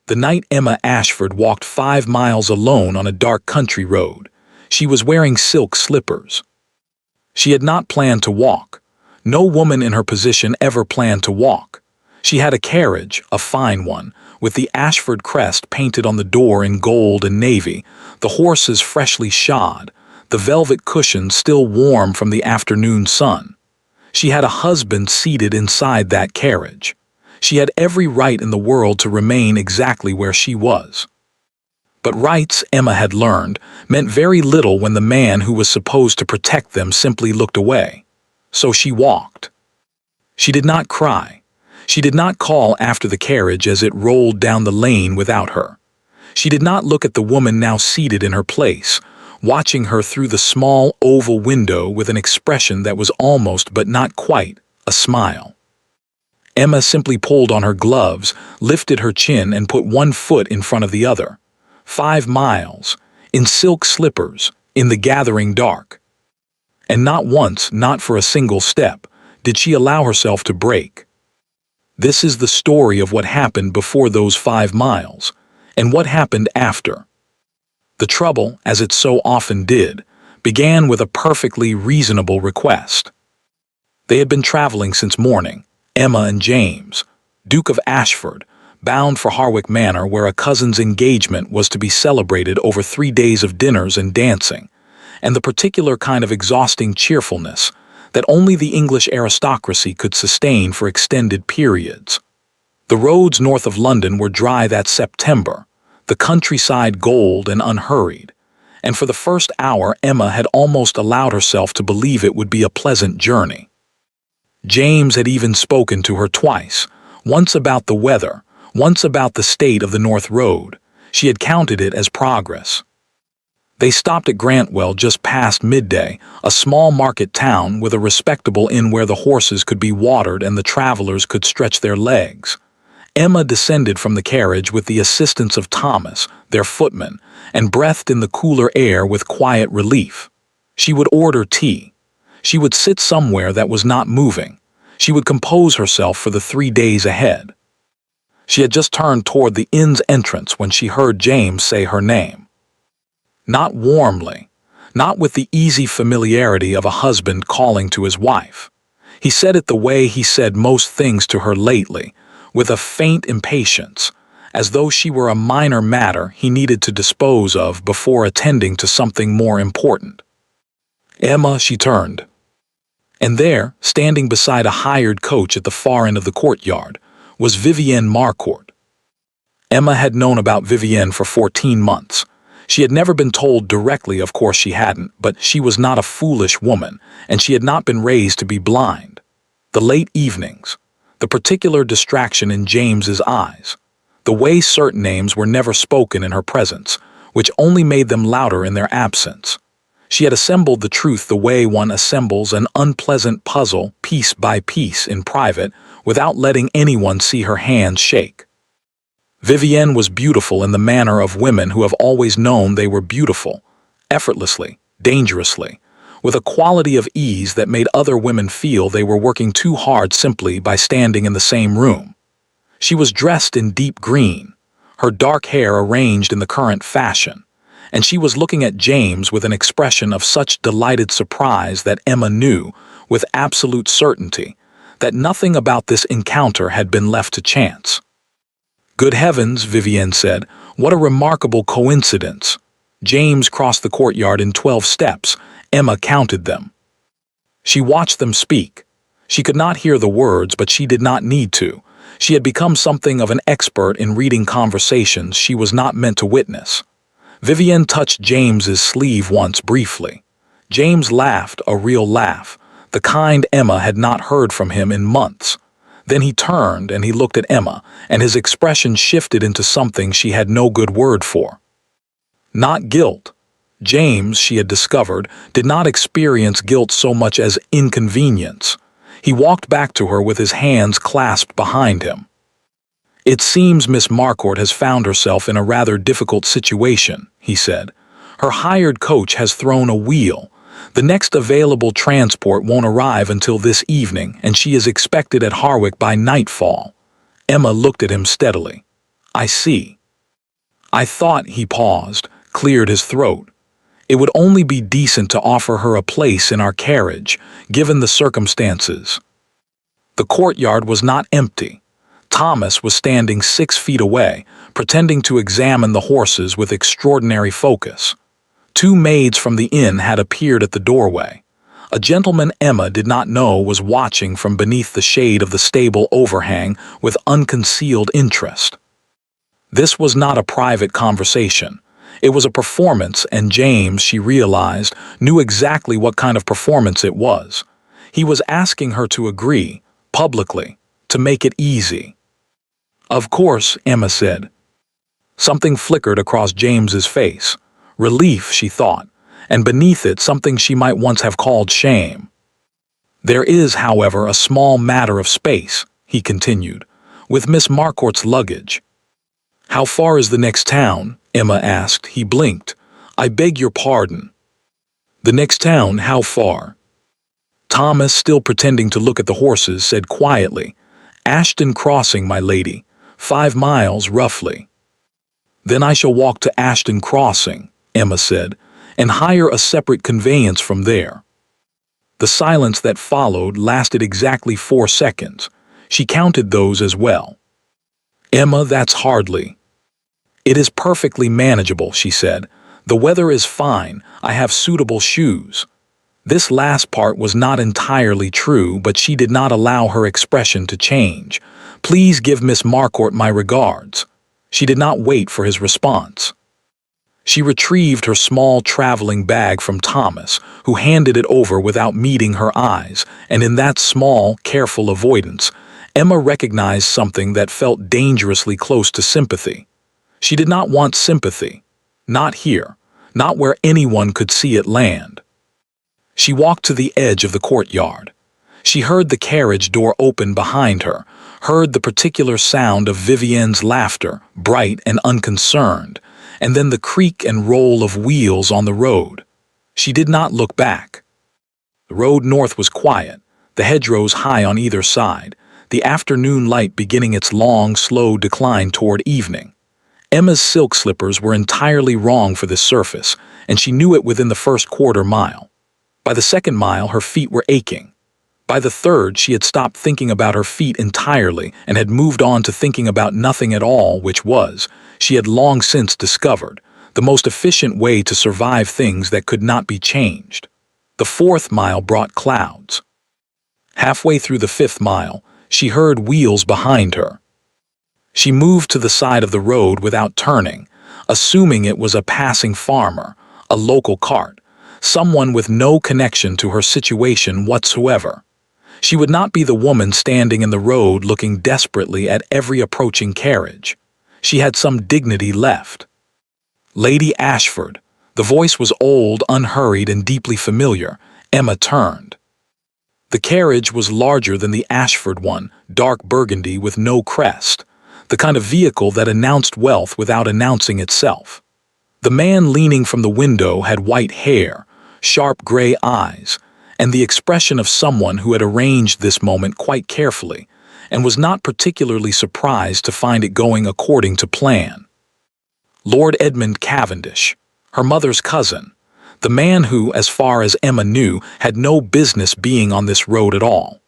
The night Emma Ashford walked 5 miles alone on a dark country road, she was wearing silk slippers. She had not planned to walk. No woman in her position ever planned to walk. She had a carriage, a fine one, with the Ashford crest painted on the door in gold and navy, the horses freshly shod, the velvet cushions still warm from the afternoon sun. She had a husband seated inside that carriage. She had every right in the world to remain exactly where she was. But rights, Emma had learned, meant very little when the man who was supposed to protect them simply looked away. So she walked. She did not cry. She did not call after the carriage as it rolled down the lane without her. She did not look at the woman now seated in her place, watching her through the small oval window with an expression that was almost but not quite a smile. Emma simply pulled on her gloves, lifted her chin and put one foot in front of the other. 5 miles, in silk slippers, in the gathering dark. And not once, not for a single step, did she allow herself to break. This is the story of what happened before those 5 miles, and what happened after. The trouble, as it so often did, began with a perfectly reasonable request. They had been traveling since morning, Emma and James, Duke of Ashford, bound for Harwick Manor where a cousin's engagement was to be celebrated over 3 days of dinners and dancing, and the particular kind of exhausting cheerfulness that only the English aristocracy could sustain for extended periods. The roads north of London were dry that September, the countryside gold and unhurried, and for the first hour Emma had almost allowed herself to believe it would be a pleasant journey. James had even spoken to her twice, once about the weather, once about the state of the North Road. She had counted it as progress. They stopped at Grantwell just past midday, a small market town with a respectable inn where the horses could be watered and the travelers could stretch their legs. Emma descended from the carriage with the assistance of Thomas, their footman, and breathed in the cooler air with quiet relief. She would order tea. She would sit somewhere that was not moving. She would compose herself for the 3 days ahead. She had just turned toward the inn's entrance when she heard James say her name. Not warmly, not with the easy familiarity of a husband calling to his wife. He said it the way he said most things to her lately, with a faint impatience, as though she were a minor matter he needed to dispose of before attending to something more important. Emma, she turned. And there, standing beside a hired coach at the far end of the courtyard, was Vivienne Marcourt. Emma had known about Vivienne for 14 months. She had never been told directly, of course she hadn't, but she was not a foolish woman, and she had not been raised to be blind. The late evenings, the particular distraction in James's eyes, the way certain names were never spoken in her presence, which only made them louder in their absence. She had assembled the truth the way one assembles an unpleasant puzzle piece by piece in private without letting anyone see her hands shake. Vivienne was beautiful in the manner of women who have always known they were beautiful, effortlessly, dangerously, with a quality of ease that made other women feel they were working too hard simply by standing in the same room. She was dressed in deep green, her dark hair arranged in the current fashion, and she was looking at James with an expression of such delighted surprise that Emma knew, with absolute certainty, that nothing about this encounter had been left to chance. "Good heavens," Vivienne said, "what a remarkable coincidence." James crossed the courtyard in 12 steps. Emma counted them. She watched them speak. She could not hear the words, but she did not need to. She had become something of an expert in reading conversations she was not meant to witness. Vivienne touched James's sleeve once briefly. James laughed, a real laugh, the kind Emma had not heard from him in months. Then he turned and he looked at Emma, and his expression shifted into something she had no good word for. Not guilt. James, she had discovered, did not experience guilt so much as inconvenience. He walked back to her with his hands clasped behind him. "It seems Miss Marcourt has found herself in a rather difficult situation," he said. "Her hired coach has thrown a wheel. The next available transport won't arrive until this evening, and she is expected at Harwick by nightfall." Emma looked at him steadily. "I see." I thought, he paused, cleared his throat. It would only be decent to offer her a place in our carriage, given the circumstances. The courtyard was not empty. Thomas was standing 6 feet away, pretending to examine the horses with extraordinary focus. 2 maids from the inn had appeared at the doorway. A gentleman Emma did not know was watching from beneath the shade of the stable overhang with unconcealed interest. This was not a private conversation. It was a performance, and James, she realized, knew exactly what kind of performance it was. He was asking her to agree, publicly, to make it easy. "Of course," Emma said. Something flickered across James's face. Relief, she thought, and beneath it something she might once have called shame. "There is, however, a small matter of space," he continued, "with Miss Marcourt's luggage." "How far is the next town?" Emma asked. He blinked. "I beg your pardon." "The next town, how far?" Thomas, still pretending to look at the horses, said quietly, "Ashton Crossing, my lady. 5 miles, roughly." "Then I shall walk to Ashton Crossing," Emma said, "and hire a separate conveyance from there." The silence that followed lasted exactly 4 seconds. She counted those as well. "Emma, that's hardly." "It is perfectly manageable," she said. "The weather is fine. I have suitable shoes." This last part was not entirely true, but she did not allow her expression to change. "Please give Miss Marcourt my regards." She did not wait for his response. She retrieved her small traveling bag from Thomas, who handed it over without meeting her eyes, and in that small, careful avoidance, Emma recognized something that felt dangerously close to sympathy. She did not want sympathy. Not here. Not where anyone could see it land. She walked to the edge of the courtyard. She heard the carriage door open behind her, heard the particular sound of Vivienne's laughter, bright and unconcerned, and then the creak and roll of wheels on the road. She did not look back. The road north was quiet, the hedgerows high on either side, the afternoon light beginning its long, slow decline toward evening. Emma's silk slippers were entirely wrong for this surface, and she knew it within the first quarter mile. By the second mile, her feet were aching. By the third, she had stopped thinking about her feet entirely and had moved on to thinking about nothing at all, which was, she had long since discovered, the most efficient way to survive things that could not be changed. The 4th mile brought clouds. Halfway through the 5th mile, she heard wheels behind her. She moved to the side of the road without turning, assuming it was a passing farmer, a local cart, someone with no connection to her situation whatsoever. She would not be the woman standing in the road looking desperately at every approaching carriage. She had some dignity left. "Lady Ashford." The voice was old, unhurried, and deeply familiar. Emma turned. The carriage was larger than the Ashford one, dark burgundy with no crest, the kind of vehicle that announced wealth without announcing itself. The man leaning from the window had white hair, sharp gray eyes, and the expression of someone who had arranged this moment quite carefully, and was not particularly surprised to find it going according to plan. Lord Edmund Cavendish, her mother's cousin, the man who, as far as Emma knew, had no business being on this road at all.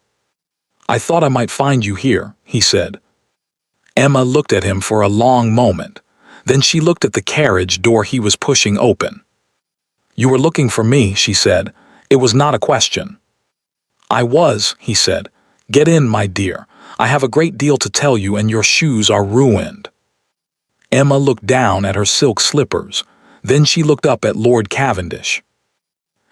"I thought I might find you here," he said. Emma looked at him for a long moment. Then she looked at the carriage door he was pushing open. "You were looking for me," she said. It was not a question. "I was," he said. "Get in, my dear. I have a great deal to tell you, and your shoes are ruined." Emma looked down at her silk slippers. Then she looked up at Lord Cavendish.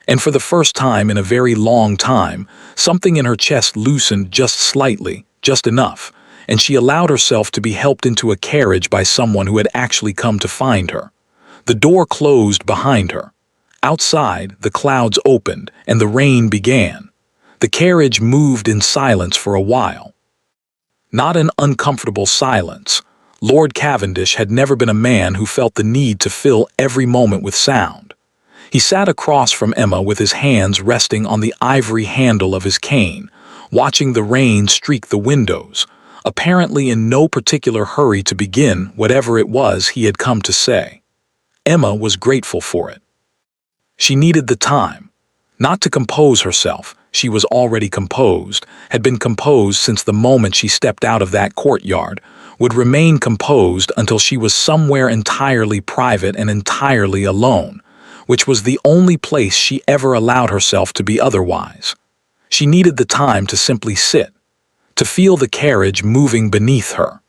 And for the first time in a very long time, something in her chest loosened just slightly, just enough, and she allowed herself to be helped into a carriage by someone who had actually come to find her. The door closed behind her. Outside, the clouds opened, and the rain began. The carriage moved in silence for a while. Not an uncomfortable silence. Lord Cavendish had never been a man who felt the need to fill every moment with sound. He sat across from Emma with his hands resting on the ivory handle of his cane, watching the rain streak the windows, apparently in no particular hurry to begin whatever it was he had come to say. Emma was grateful for it. She needed the time. Not to compose herself, she was already composed, had been composed since the moment she stepped out of that courtyard, would remain composed until she was somewhere entirely private and entirely alone, which was the only place she ever allowed herself to be otherwise. She needed the time to simply sit, to feel the carriage moving beneath her,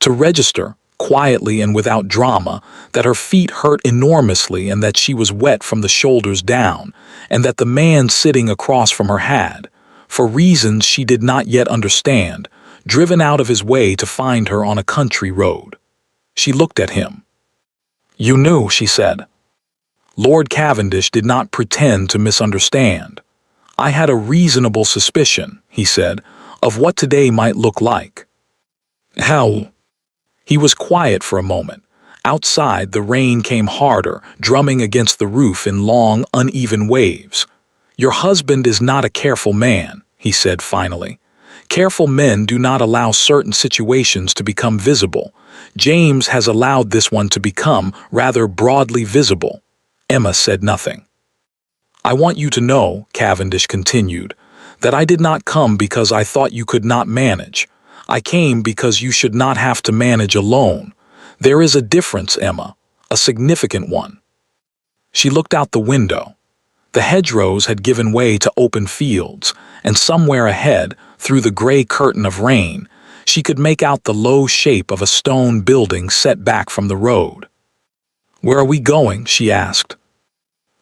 to register, quietly and without drama, that her feet hurt enormously and that she was wet from the shoulders down, and that the man sitting across from her had, for reasons she did not yet understand, driven out of his way to find her on a country road. She looked at him. "You knew," she said. Lord Cavendish did not pretend to misunderstand. "I had a reasonable suspicion," he said, "of what today might look like." "How?" He was quiet for a moment. Outside, the rain came harder, drumming against the roof in long, uneven waves. "Your husband is not a careful man," he said finally. "Careful men do not allow certain situations to become visible. James has allowed this one to become rather broadly visible." Emma said nothing. "I want you to know," Cavendish continued, "that I did not come because I thought you could not manage. I came because you should not have to manage alone. There is a difference, Emma, a significant one." She looked out the window. The hedgerows had given way to open fields, and somewhere ahead, through the gray curtain of rain, she could make out the low shape of a stone building set back from the road. "Where are we going?" she asked.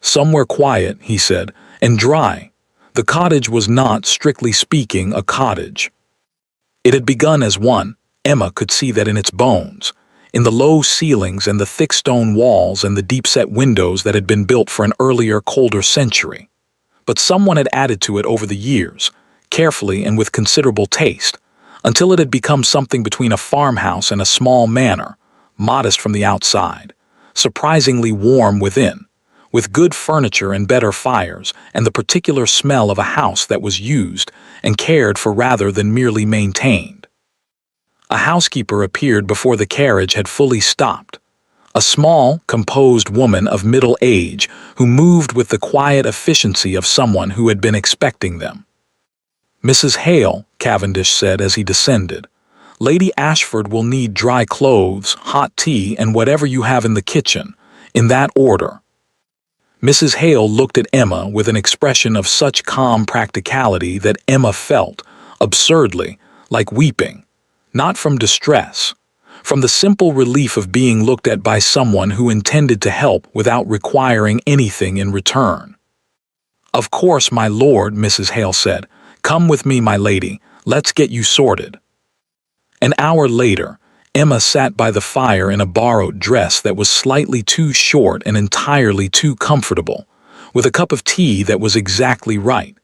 "Somewhere quiet," he said, "and dry." The cottage was not, strictly speaking, a cottage. It had begun as one. Emma could see that in its bones, in the low ceilings and the thick stone walls and the deep-set windows that had been built for an earlier, colder century. But someone had added to it over the years, carefully and with considerable taste, until it had become something between a farmhouse and a small manor, modest from the outside, surprisingly warm within, with good furniture and better fires, and the particular smell of a house that was used and cared for rather than merely maintained. A housekeeper appeared before the carriage had fully stopped, a small, composed woman of middle age who moved with the quiet efficiency of someone who had been expecting them. "Mrs. Hale," Cavendish said as he descended, "Lady Ashford will need dry clothes, hot tea, and whatever you have in the kitchen, in that order." Mrs. Hale looked at Emma with an expression of such calm practicality that Emma felt, absurdly, like weeping, not from distress, from the simple relief of being looked at by someone who intended to help without requiring anything in return. "Of course, my lord," Mrs. Hale said. "Come with me, my lady. Let's get you sorted." An hour later, Emma sat by the fire in a borrowed dress that was slightly too short and entirely too comfortable, with a cup of tea that was exactly right,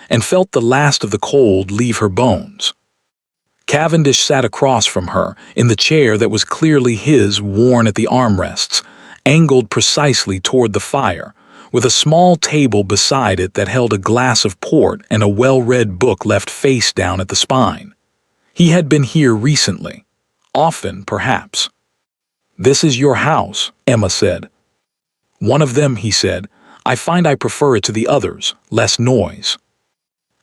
and felt the last of the cold leave her bones. Cavendish sat across from her, in the chair that was clearly his, worn at the armrests, angled precisely toward the fire, with a small table beside it that held a glass of port and a well-read book left face down at the spine. He had been here recently. Often, perhaps. "This is your house," Emma said. "One of them," he said. "I find I prefer it to the others, less noise."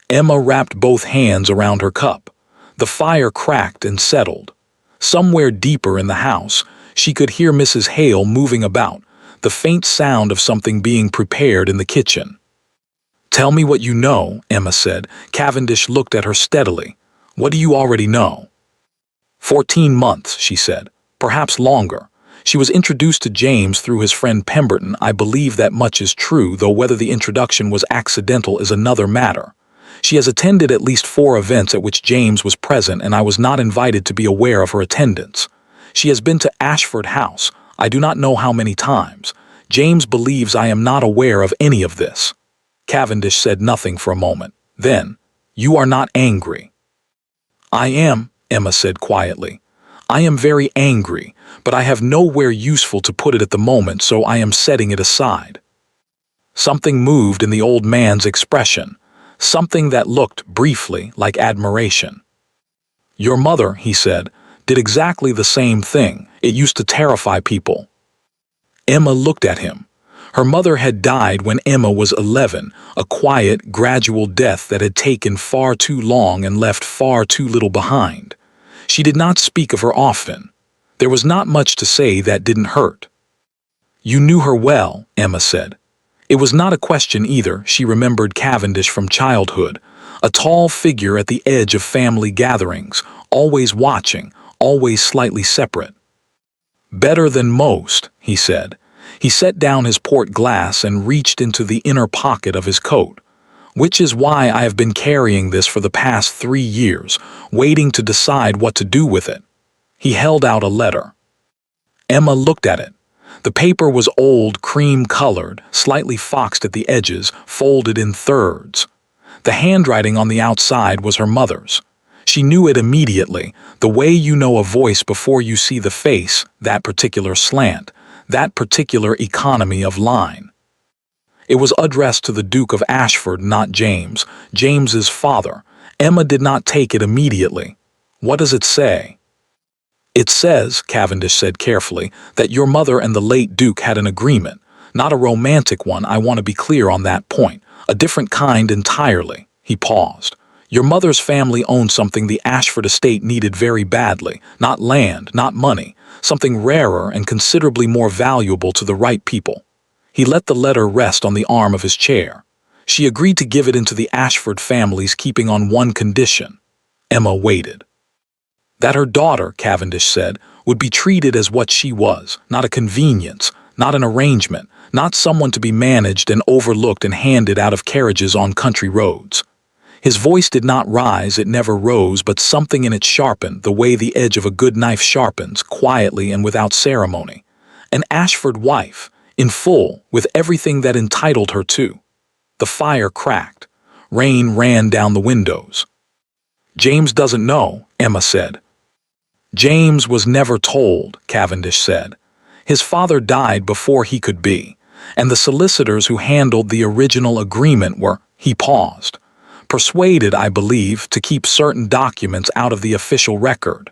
Emma wrapped both hands around her cup. The fire cracked and settled. Somewhere deeper in the house, she could hear Mrs. Hale moving about, the faint sound of something being prepared in the kitchen. "Tell me what you know," Emma said. Cavendish looked at her steadily. "What do you already know?" 14 months, she said. Perhaps longer. She was introduced to James through his friend Pemberton. I believe that much is true, though whether the introduction was accidental is another matter. She has attended at least 4 events at which James was present, and I was not invited to be aware of her attendance. She has been to Ashford House, I do not know how many times. James believes I am not aware of any of this. Cavendish said nothing for a moment. Then, "You are not angry." "I am," Emma said quietly. "I am very angry, but I have nowhere useful to put it at the moment, so I am setting it aside." Something moved in the old man's expression, something that looked, briefly, like admiration. Your mother, he said, did exactly the same thing. It used to terrify people. Emma looked at him. Her mother had died when Emma was 11, a quiet, gradual death that had taken far too long and left far too little behind. She did not speak of her often. There was not much to say that didn't hurt. You knew her well, Emma said. It was not a question either. She remembered Cavendish from childhood, a tall figure at the edge of family gatherings, always watching, always slightly separate. Better than most, he said. He set down his port glass and reached into the inner pocket of his coat. Which is why I have been carrying this for the past 3 years, waiting to decide what to do with it. He held out a letter. Emma looked at it. The paper was old, cream-colored, slightly foxed at the edges, folded in thirds. The handwriting on the outside was her mother's. She knew it immediately, the way you know a voice before you see the face, that particular slant, that particular economy of line. It was addressed to the Duke of Ashford, not James, James's father. Emma did not take it immediately. What does it say? It says, Cavendish said carefully, that your mother and the late Duke had an agreement. Not a romantic one, I want to be clear on that point. A different kind entirely. He paused. Your mother's family owned something the Ashford estate needed very badly. Not land, not money. Something rarer and considerably more valuable to the right people. He let the letter rest on the arm of his chair. She agreed to give it into the Ashford family's keeping on one condition. Emma waited. That her daughter, Cavendish said, would be treated as what she was, not a convenience, not an arrangement, not someone to be managed and overlooked and handed out of carriages on country roads. His voice did not rise, it never rose, but something in it sharpened, the way the edge of a good knife sharpens, quietly and without ceremony. An Ashford wife, in full, with everything that entitled her to. The fire cracked. Rain ran down the windows. James doesn't know, Emma said. James was never told, Cavendish said. His father died before he could be, and the solicitors who handled the original agreement were, he paused, persuaded, I believe, to keep certain documents out of the official record.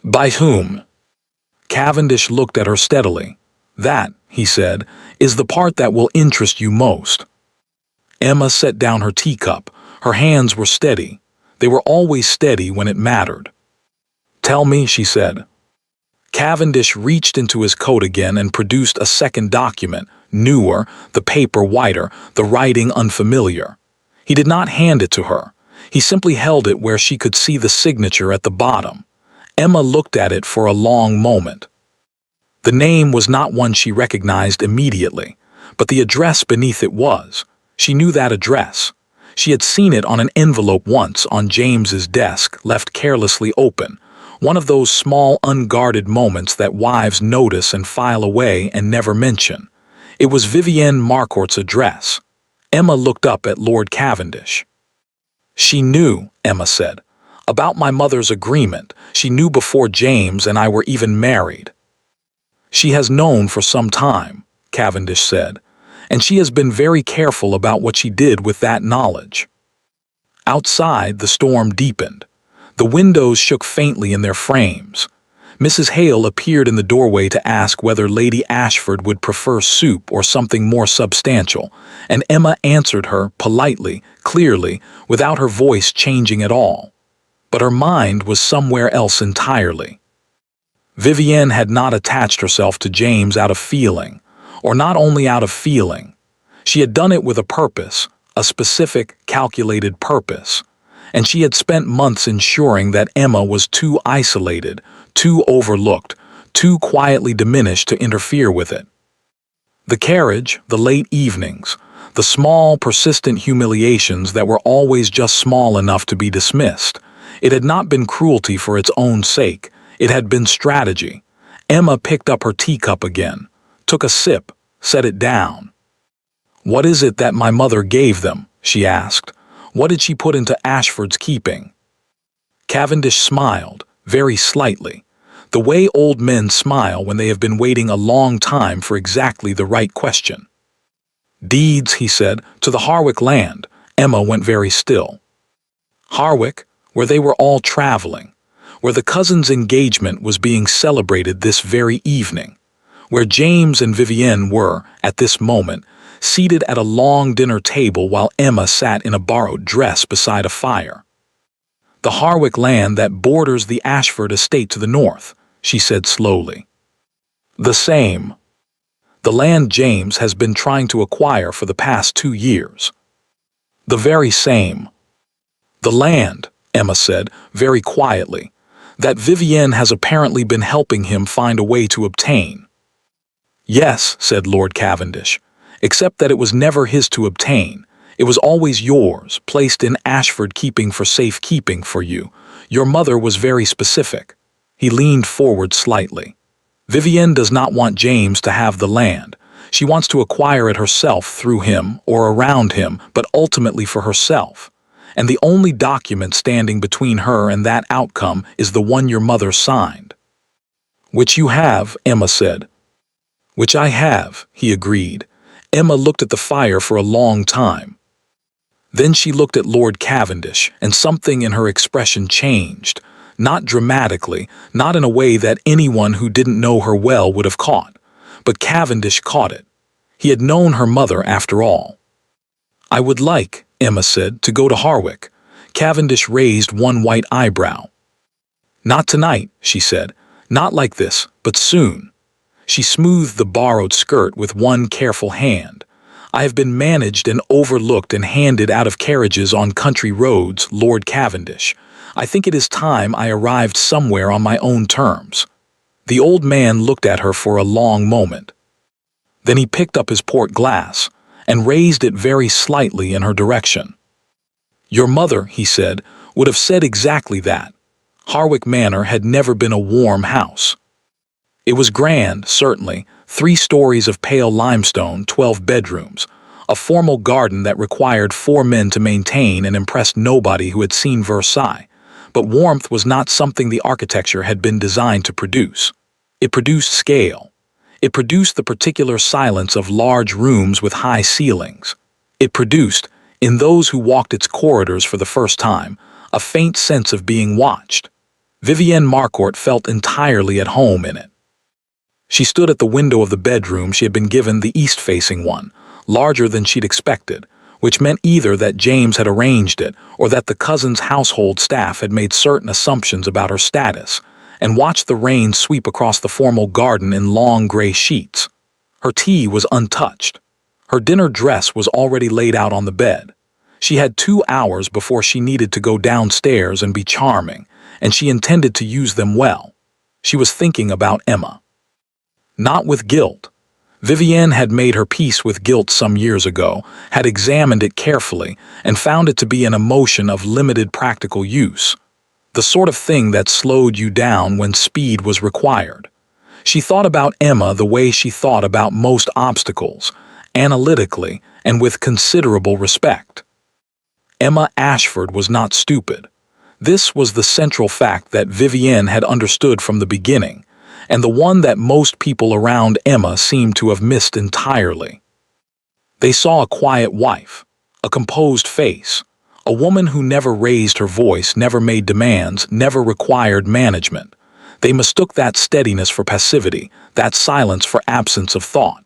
By whom? Cavendish looked at her steadily. That, he said, is the part that will interest you most. Emma set down her teacup. Her hands were steady. They were always steady when it mattered. Tell me, she said. Cavendish reached into his coat again and produced a second document, newer, the paper whiter, the writing unfamiliar. He did not hand it to her. He simply held it where she could see the signature at the bottom. Emma looked at it for a long moment. The name was not one she recognized immediately, but the address beneath it was. She knew that address. She had seen it on an envelope once on James's desk, left carelessly open. One of those small, unguarded moments that wives notice and file away and never mention. It was Vivienne Marcourt's address. Emma looked up at Lord Cavendish. She knew, Emma said, about my mother's agreement. She knew before James and I were even married. She has known for some time, Cavendish said, and she has been very careful about what she did with that knowledge. Outside, the storm deepened. The windows shook faintly in their frames. Mrs. Hale appeared in the doorway to ask whether Lady Ashford would prefer soup or something more substantial, and Emma answered her politely, clearly, without her voice changing at all. But her mind was somewhere else entirely. Vivienne had not attached herself to James out of feeling, or not only out of feeling. She had done it with a purpose, a specific, calculated purpose. And she had spent months ensuring that Emma was too isolated, too overlooked, too quietly diminished to interfere with it. The carriage, the late evenings, the small, persistent humiliations that were always just small enough to be dismissed. It had not been cruelty for its own sake. It had been strategy. Emma picked up her teacup again, took a sip, set it down. What is it that my mother gave them? She asked. What did she put into Ashford's keeping? Cavendish smiled, very slightly, the way old men smile when they have been waiting a long time for exactly the right question. Deeds, he said, to the Harwick land. Emma went very still. Harwick? where they were all traveling, where the cousins' engagement was being celebrated this very evening, where James and Vivienne were, at this moment, seated at a long dinner table while Emma sat in a borrowed dress beside a fire. "The Harwick land that borders the Ashford estate to the north," she said slowly. "The same. The land James has been trying to acquire for the past 2 years." "The very same." "The land," Emma said, very quietly, "that Vivienne has apparently been helping him find a way to obtain." "Yes," said Lord Cavendish, "except that it was never his to obtain. It was always yours, placed in Ashford keeping for safekeeping for you. Your mother was very specific." He leaned forward slightly. "Vivienne does not want James to have the land. She wants to acquire it herself through him or around him, but ultimately for herself. And the only document standing between her and that outcome is the one your mother signed." "Which you have," Emma said. "Which I have," he agreed. Emma looked at the fire for a long time. Then she looked at Lord Cavendish, and something in her expression changed. Not dramatically, not in a way that anyone who didn't know her well would have caught. But Cavendish caught it. He had known her mother after all. "I would like," Emma said, "to go to Harwick." Cavendish raised one white eyebrow. "Not tonight," she said. "Not like this, but soon." She smoothed the borrowed skirt with one careful hand. "I have been managed and overlooked and handed out of carriages on country roads, Lord Cavendish. I think it is time I arrived somewhere on my own terms." The old man looked at her for a long moment. Then he picked up his port glass and raised it very slightly in her direction. "Your mother," he said, "would have said exactly that. Harwick Manor had never been a warm house. It was grand, certainly, 3 stories of pale limestone, 12 bedrooms, a formal garden that required 4 men to maintain and impressed nobody who had seen Versailles. But warmth was not something the architecture had been designed to produce. It produced scale. It produced the particular silence of large rooms with high ceilings. It produced, in those who walked its corridors for the first time, a faint sense of being watched. Vivienne Marcourt felt entirely at home in it. She stood at the window of the bedroom she had been given, the east-facing one, larger than she'd expected, which meant either that James had arranged it or that the cousin's household staff had made certain assumptions about her status, and watched the rain sweep across the formal garden in long gray sheets. Her tea was untouched. Her dinner dress was already laid out on the bed. She had 2 hours before she needed to go downstairs and be charming, and she intended to use them well. She was thinking about Emma. Not with guilt. Vivienne had made her peace with guilt some years ago, had examined it carefully, and found it to be an emotion of limited practical use. The sort of thing that slowed you down when speed was required. She thought about Emma the way she thought about most obstacles, analytically and with considerable respect. Emma Ashford was not stupid. This was the central fact that Vivienne had understood from the beginning, and the one that most people around Emma seemed to have missed entirely. They saw a quiet wife, a composed face, a woman who never raised her voice, never made demands, never required management. They mistook that steadiness for passivity, that silence for absence of thought.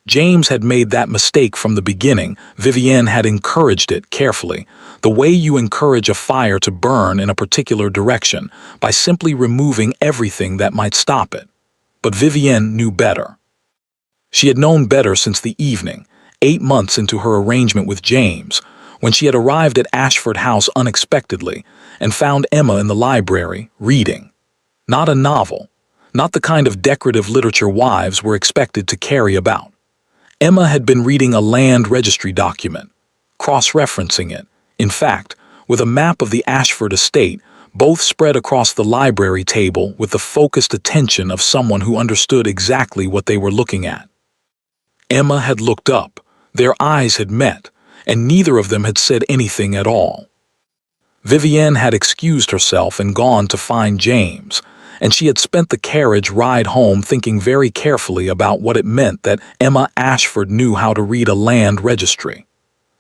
James had made that mistake from the beginning. Vivienne had encouraged it carefully, the way you encourage a fire to burn in a particular direction, by simply removing everything that might stop it. But Vivienne knew better. She had known better since the evening, 8 months into her arrangement with James, when she had arrived at Ashford House unexpectedly and found Emma in the library, reading. Not a novel, not the kind of decorative literature wives were expected to carry about. Emma had been reading a land registry document, cross-referencing it, in fact, with a map of the Ashford estate, both spread across the library table with the focused attention of someone who understood exactly what they were looking at. Emma had looked up, their eyes had met, and neither of them had said anything at all. Vivienne had excused herself and gone to find James, and she had spent the carriage ride home thinking very carefully about what it meant that Emma Ashford knew how to read a land registry.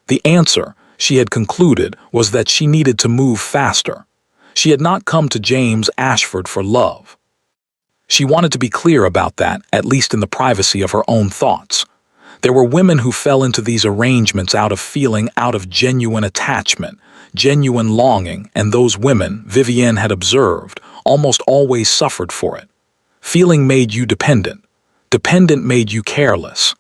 The answer, she had concluded, was that she needed to move faster. She had not come to James Ashford for love. She wanted to be clear about that, at least in the privacy of her own thoughts. There were women who fell into these arrangements out of genuine attachment, genuine longing, and those women, Vivienne had observed, almost always suffered for it. Feeling made you dependent. Dependent made you careless.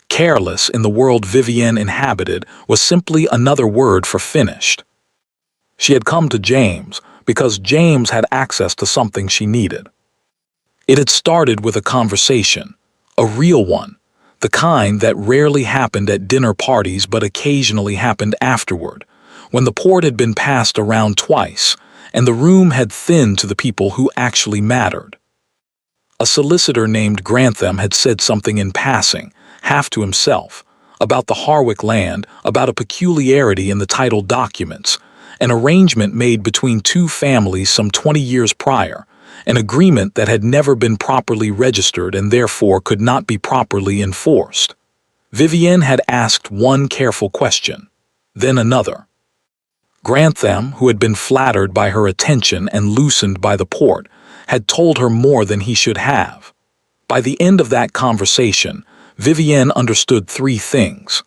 Careless, in the world Vivienne inhabited, was simply another word for finished. She had come to James because James had access to something she needed. It had started with a conversation, a real one, the kind that rarely happened at dinner parties but occasionally happened afterward, when the port had been passed around twice and the room had thinned to the people who actually mattered. A solicitor named Grantham had said something in passing, half to himself, about the Harwick land, about a peculiarity in the title documents, an arrangement made between two families some 20 years prior, an agreement that had never been properly registered and therefore could not be properly enforced. Vivienne had asked one careful question, then another. Grantham, who had been flattered by her attention and loosened by the port, had told her more than he should have. By the end of that conversation, Vivienne understood three things.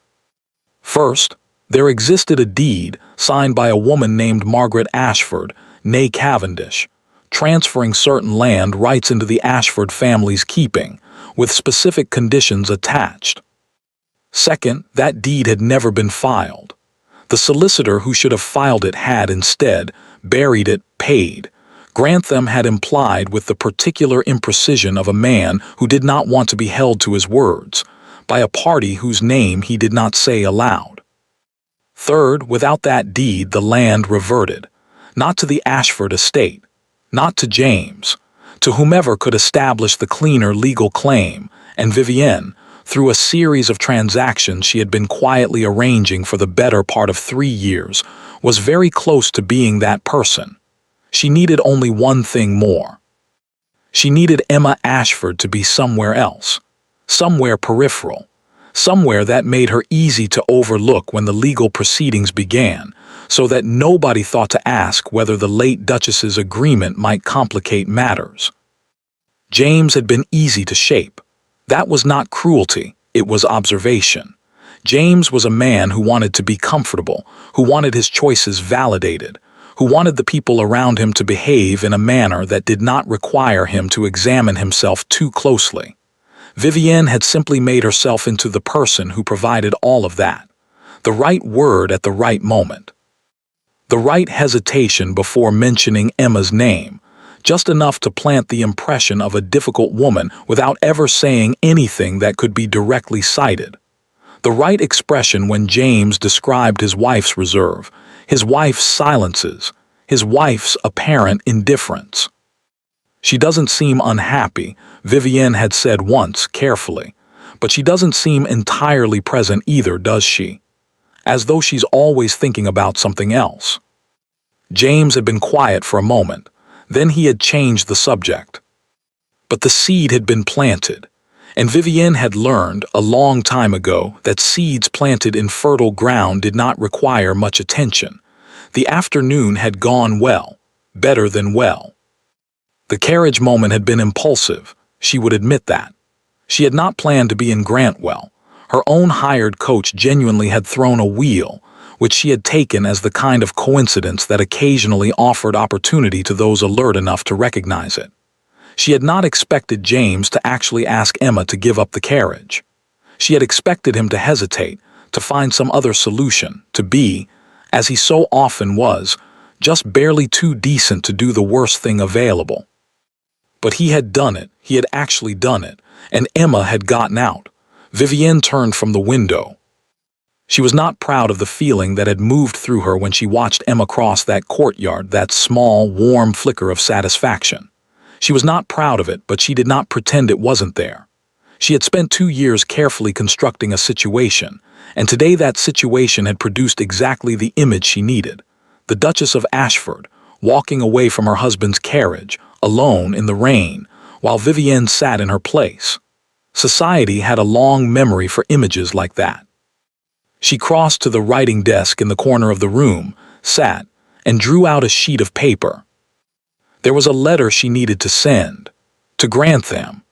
First, there existed a deed signed by a woman named Margaret Ashford, née Cavendish, transferring certain land rights into the Ashford family's keeping, with specific conditions attached. Second, that deed had never been filed. The solicitor who should have filed it had instead buried it, paid. Grantham had implied with the particular imprecision of a man who did not want to be held to his words, by a party whose name he did not say aloud. Third, without that deed the land reverted, not to the Ashford estate, not to James, to whomever could establish the cleaner legal claim, and Vivienne, through a series of transactions she had been quietly arranging for the better part of 3 years, was very close to being that person. She needed only one thing more. She needed Emma Ashford to be somewhere else, somewhere peripheral, somewhere that made her easy to overlook when the legal proceedings began, so that nobody thought to ask whether the late Duchess's agreement might complicate matters. James had been easy to shape. That was not cruelty, it was observation. James was a man who wanted to be comfortable, who wanted his choices validated, who wanted the people around him to behave in a manner that did not require him to examine himself too closely. Vivienne had simply made herself into the person who provided all of that, the right word at the right moment. The right hesitation before mentioning Emma's name, just enough to plant the impression of a difficult woman without ever saying anything that could be directly cited. The right expression when James described his wife's reserve, his wife's silences, his wife's apparent indifference. "She doesn't seem unhappy," Vivienne had said once, carefully, "but she doesn't seem entirely present either, does she? As though she's always thinking about something else." James had been quiet for a moment, then he had changed the subject. But the seed had been planted, and Vivienne had learned a long time ago that seeds planted in fertile ground did not require much attention. The afternoon had gone well, better than well. The carriage moment had been impulsive, she would admit that. She had not planned to be in Grantwell. Her own hired coach genuinely had thrown a wheel, which she had taken as the kind of coincidence that occasionally offered opportunity to those alert enough to recognize it. She had not expected James to actually ask Emma to give up the carriage. She had expected him to hesitate, to find some other solution, to be, as he so often was, just barely too decent to do the worst thing available. But he had done it, he had actually done it, and Emma had gotten out. Vivienne turned from the window. She was not proud of the feeling that had moved through her when she watched Emma cross that courtyard, that small, warm flicker of satisfaction. She was not proud of it, but she did not pretend it wasn't there. She had spent 2 years carefully constructing a situation, and today that situation had produced exactly the image she needed. The Duchess of Ashford, walking away from her husband's carriage, alone in the rain, while Vivienne sat in her place. Society had a long memory for images like that. She crossed to the writing desk in the corner of the room, sat, and drew out a sheet of paper. There was a letter she needed to send. To Grantham.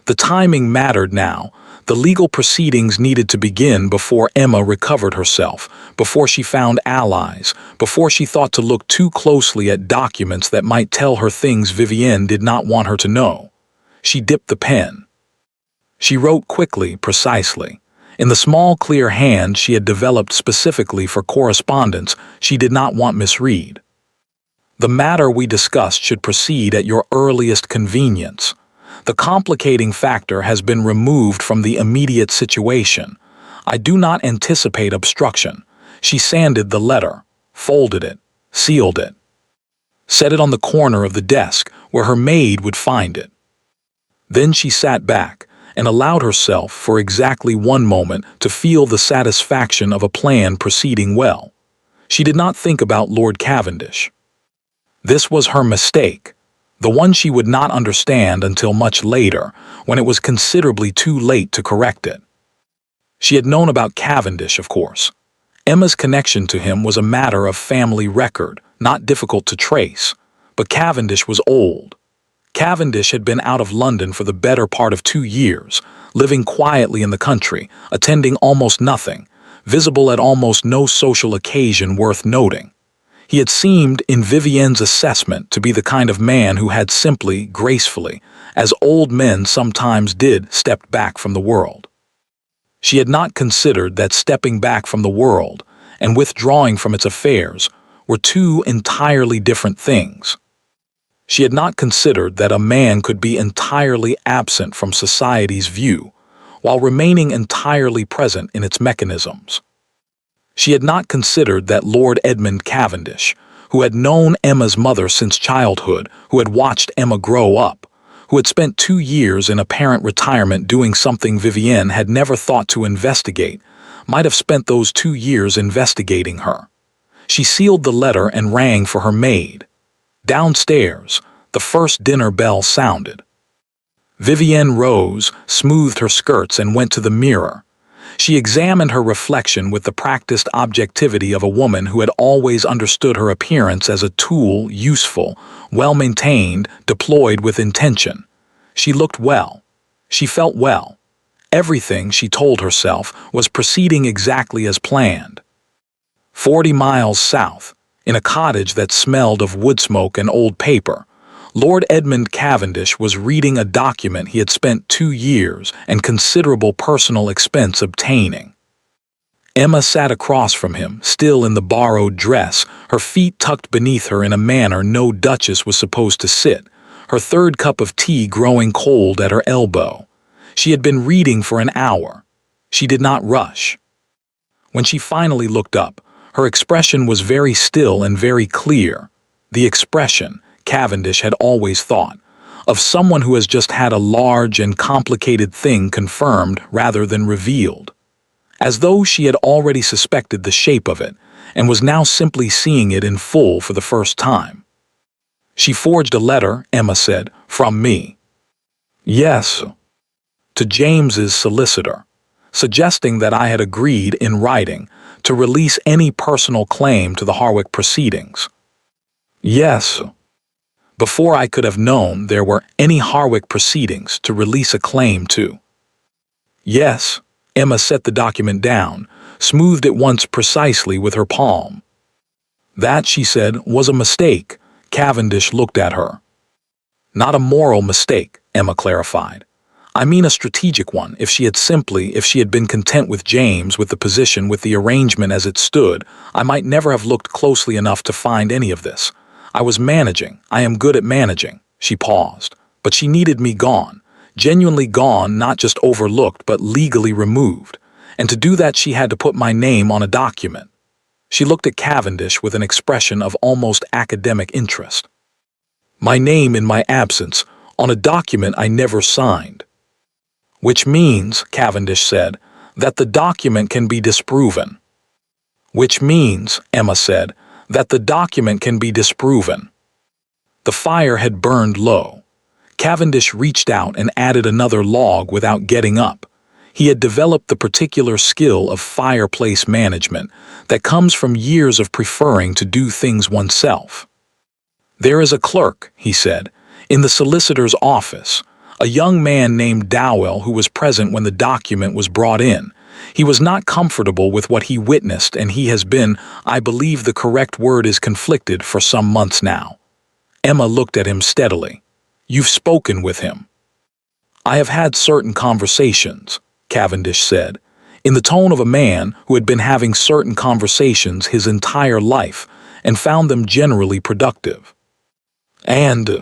The timing mattered now. The legal proceedings needed to begin before Emma recovered herself, before she found allies, before she thought to look too closely at documents that might tell her things Vivienne did not want her to know. She dipped the pen. She wrote quickly, precisely. In the small, clear hand she had developed specifically for correspondence she did not want misread. The matter we discussed should proceed at your earliest convenience. The complicating factor has been removed from the immediate situation. I do not anticipate obstruction. She sanded the letter, folded it, sealed it. Set it on the corner of the desk where her maid would find it. Then she sat back and allowed herself for exactly one moment to feel the satisfaction of a plan proceeding well. She did not think about Lord Cavendish. This was her mistake, the one she would not understand until much later, when it was considerably too late to correct it. She had known about Cavendish, of course. Emma's connection to him was a matter of family record, not difficult to trace. But Cavendish was old. Cavendish had been out of London for the better part of 2 years, living quietly in the country, attending almost nothing, visible at almost no social occasion worth noting. He had seemed, in Vivienne's assessment, to be the kind of man who had simply, gracefully, as old men sometimes did, stepped back from the world. She had not considered that stepping back from the world and withdrawing from its affairs were two entirely different things. She had not considered that a man could be entirely absent from society's view while remaining entirely present in its mechanisms. She had not considered that Lord Edmund Cavendish, who had known Emma's mother since childhood, who had watched Emma grow up, who had spent 2 years in apparent retirement doing something Vivienne had never thought to investigate, might have spent those 2 years investigating her. She sealed the letter and rang for her maid. Downstairs, the first dinner bell sounded. Vivienne rose, smoothed her skirts, and went to the mirror. She examined her reflection with the practiced objectivity of a woman who had always understood her appearance as a tool, useful, well-maintained, deployed with intention. She looked well. She felt well. Everything, she told herself, was proceeding exactly as planned. 40 miles south, in a cottage that smelled of wood smoke and old paper, Lord Edmund Cavendish was reading a document he had spent 2 years and considerable personal expense obtaining. Emma sat across from him, still in the borrowed dress, her feet tucked beneath her in a manner no duchess was supposed to sit, her third cup of tea growing cold at her elbow. She had been reading for an hour. She did not rush. When she finally looked up, her expression was very still and very clear. The expression, Cavendish had always thought, of someone who has just had a large and complicated thing confirmed rather than revealed, as though she had already suspected the shape of it and was now simply seeing it in full for the first time. She forged a letter, Emma said, from me. Yes, to James's solicitor, suggesting that I had agreed in writing to release any personal claim to the Harwick proceedings. Yes, before I could have known there were any Harwick proceedings to release a claim to. Yes, Emma set the document down, smoothed it once precisely with her palm. That, she said, was a mistake. Cavendish looked at her. Not a moral mistake, Emma clarified. I mean a strategic one. If she had been content with James, with the position, with the arrangement as it stood, I might never have looked closely enough to find any of this. I was managing. I am good at managing. She paused. But she needed me gone. Genuinely gone, not just overlooked, but legally removed. And to do that she had to put my name on a document. She looked at Cavendish with an expression of almost academic interest. My name in my absence, on a document I never signed. Which means, Cavendish said, that the document can be disproven. Which means, Emma said, that the document can be disproven. The fire had burned low. Cavendish reached out and added another log without getting up. He had developed the particular skill of fireplace management that comes from years of preferring to do things oneself. "There is a clerk," he said, "in the solicitor's office, a young man named Dowell who was present when the document was brought in. He was not comfortable with what he witnessed, and he has been, I believe the correct word is conflicted, for some months now." Emma looked at him steadily. "You've spoken with him?" "I have had certain conversations," Cavendish said, in the tone of a man who had been having certain conversations his entire life and found them generally productive. And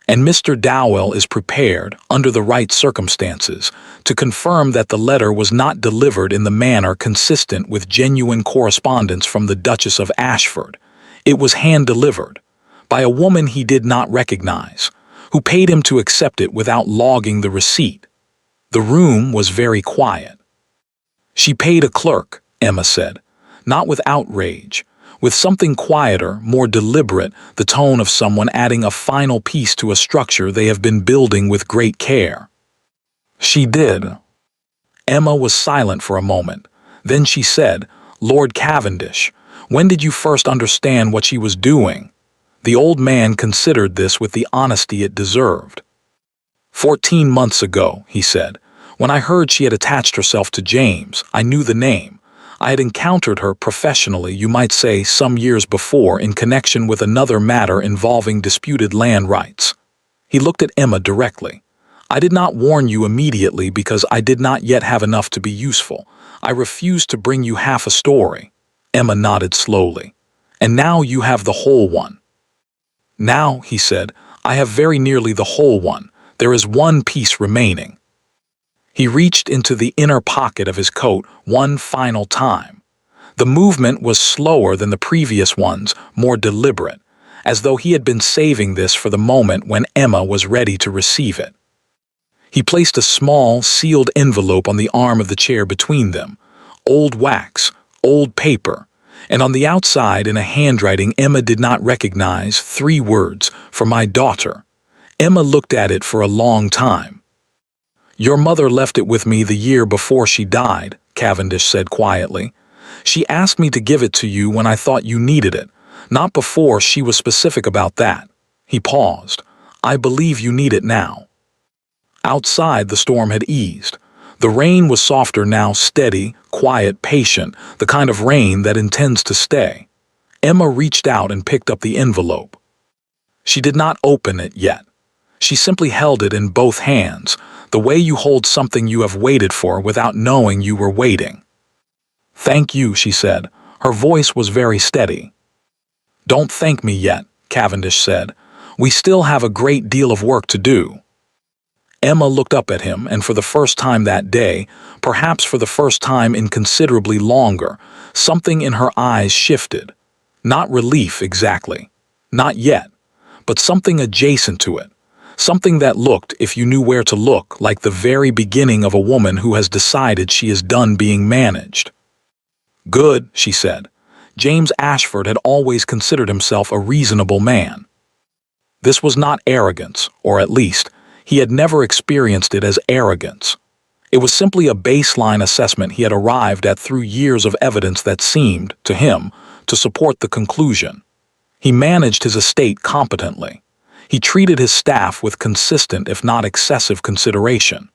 Mr. Dowell is prepared, under the right circumstances, to confirm that the letter was not delivered in the manner consistent with genuine correspondence from the Duchess of Ashford. It was hand-delivered, by a woman he did not recognize, who paid him to accept it without logging the receipt. The room was very quiet. "She paid a clerk," Emma said, not with outrage, with something quieter, more deliberate, the tone of someone adding a final piece to a structure they have been building with great care. "She did." Emma was silent for a moment. Then she said, "Lord Cavendish, when did you first understand what she was doing?" The old man considered this with the honesty it deserved. 14 months ago," he said. "When I heard she had attached herself to James, I knew the name. I had encountered her professionally, you might say, some years before in connection with another matter involving disputed land rights." He looked at Emma directly. "I did not warn you immediately because I did not yet have enough to be useful. I refused to bring you half a story." Emma nodded slowly. "And now you have the whole one." "Now," he said, "I have very nearly the whole one. There is one piece remaining." He reached into the inner pocket of his coat one final time. The movement was slower than the previous ones, more deliberate, as though he had been saving this for the moment when Emma was ready to receive it. He placed a small, sealed envelope on the arm of the chair between them. Old wax, old paper, and on the outside, in a handwriting Emma did not recognize, 3 words, "For my daughter." Emma looked at it for a long time. "Your mother left it with me the year before she died," Cavendish said quietly. "She asked me to give it to you when I thought you needed it, not before. She was specific about that." He paused. "I believe you need it now." Outside, the storm had eased. The rain was softer now, steady, quiet, patient, the kind of rain that intends to stay. Emma reached out and picked up the envelope. She did not open it yet. She simply held it in both hands, the way you hold something you have waited for without knowing you were waiting. "Thank you," she said. Her voice was very steady. "Don't thank me yet," Cavendish said. "We still have a great deal of work to do." Emma looked up at him, and for the first time that day, perhaps for the first time in considerably longer, something in her eyes shifted. Not relief exactly. Not yet. But something adjacent to it. Something that looked, if you knew where to look, like the very beginning of a woman who has decided she is done being managed. "Good," she said. James Ashford had always considered himself a reasonable man. This was not arrogance, or at least, he had never experienced it as arrogance. It was simply a baseline assessment he had arrived at through years of evidence that seemed, to him, to support the conclusion. He managed his estate competently. He treated his staff with consistent, if not excessive, consideration.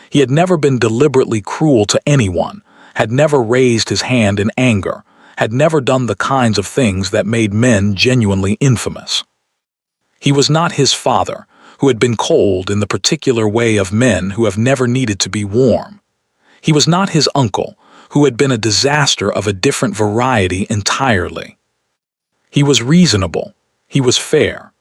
He had never been deliberately cruel to anyone, had never raised his hand in anger, had never done the kinds of things that made men genuinely infamous. He was not his father, who had been cold in the particular way of men who have never needed to be warm. He was not his uncle, who had been a disaster of a different variety entirely. He was reasonable. He was fair.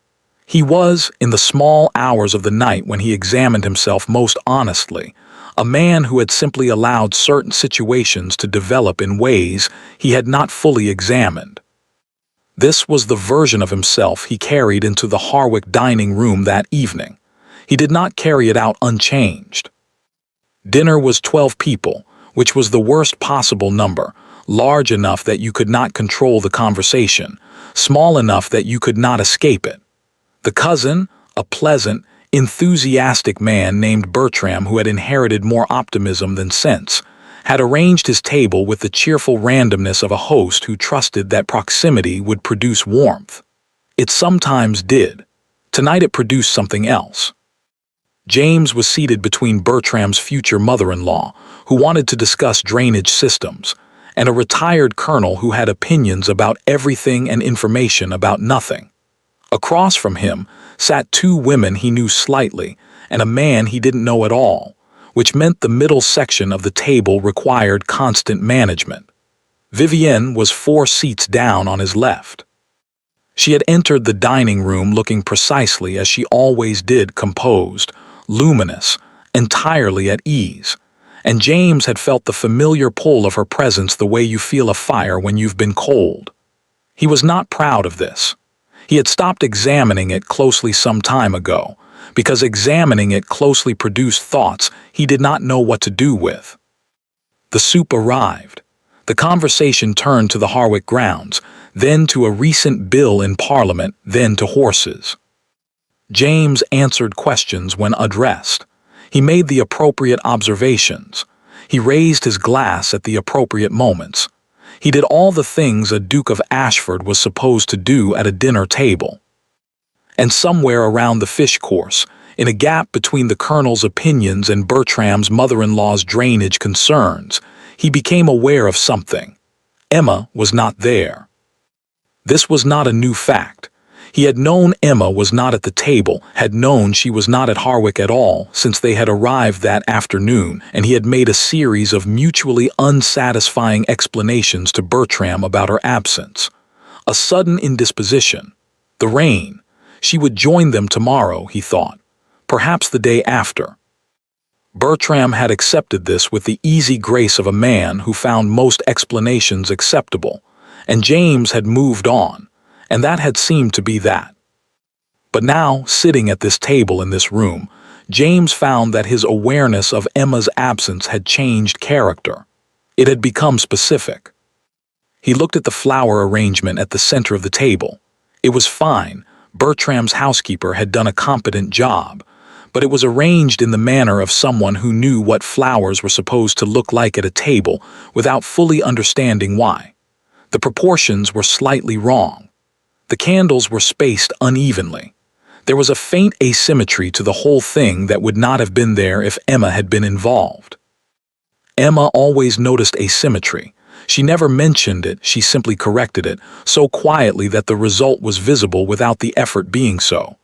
He was, in the small hours of the night when he examined himself most honestly, a man who had simply allowed certain situations to develop in ways he had not fully examined. This was the version of himself he carried into the Harwick dining room that evening. He did not carry it out unchanged. Dinner was 12 people, which was the worst possible number, large enough that you could not control the conversation, small enough that you could not escape it. The cousin, a pleasant, enthusiastic man named Bertram who had inherited more optimism than sense, had arranged his table with the cheerful randomness of a host who trusted that proximity would produce warmth. It sometimes did. Tonight it produced something else. James was seated between Bertram's future mother-in-law, who wanted to discuss drainage systems, and a retired colonel who had opinions about everything and information about nothing. Across from him sat two women he knew slightly and a man he didn't know at all, which meant the middle section of the table required constant management. Vivienne was 4 seats down on his left. She had entered the dining room looking precisely as she always did, composed, luminous, entirely at ease, and James had felt the familiar pull of her presence the way you feel a fire when you've been cold. He was not proud of this. He had stopped examining it closely some time ago, because examining it closely produced thoughts he did not know what to do with. The soup arrived. The conversation turned to the Harwick grounds, then to a recent bill in Parliament, then to horses. James answered questions when addressed. He made the appropriate observations. He raised his glass at the appropriate moments. He did all the things a Duke of Ashford was supposed to do at a dinner table. And somewhere around the fish course, in a gap between the colonel's opinions and Bertram's mother-in-law's drainage concerns, he became aware of something. Emma was not there. This was not a new fact. He had known Emma was not at the table, had known she was not at Harwick at all since they had arrived that afternoon, and he had made a series of mutually unsatisfying explanations to Bertram about her absence. A sudden indisposition. The rain. She would join them tomorrow, he thought. Perhaps the day after. Bertram had accepted this with the easy grace of a man who found most explanations acceptable, and James had moved on, and that had seemed to be that. But now, sitting at this table in this room, James found that his awareness of Emma's absence had changed character. It had become specific. He looked at the flower arrangement at the center of the table. It was fine. Bertram's housekeeper had done a competent job, but it was arranged in the manner of someone who knew what flowers were supposed to look like at a table without fully understanding why. The proportions were slightly wrong. The candles were spaced unevenly. There was a faint asymmetry to the whole thing that would not have been there if Emma had been involved. Emma always noticed asymmetry. She never mentioned it, she simply corrected it, so quietly that the result was visible without the effort being so.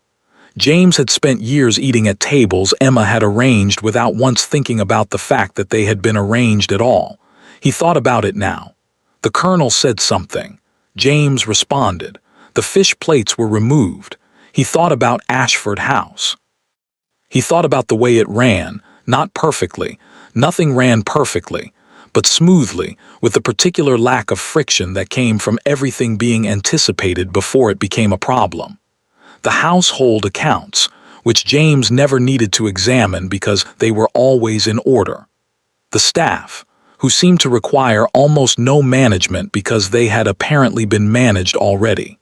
James had spent years eating at tables Emma had arranged without once thinking about the fact that they had been arranged at all. He thought about it now. The colonel said something. James responded. The fish plates were removed. He thought about Ashford House. He thought about the way it ran, not perfectly. Nothing ran perfectly, but smoothly, with the particular lack of friction that came from everything being anticipated before it became a problem. The household accounts, which James never needed to examine because they were always in order. The staff, who seemed to require almost no management because they had apparently been managed already.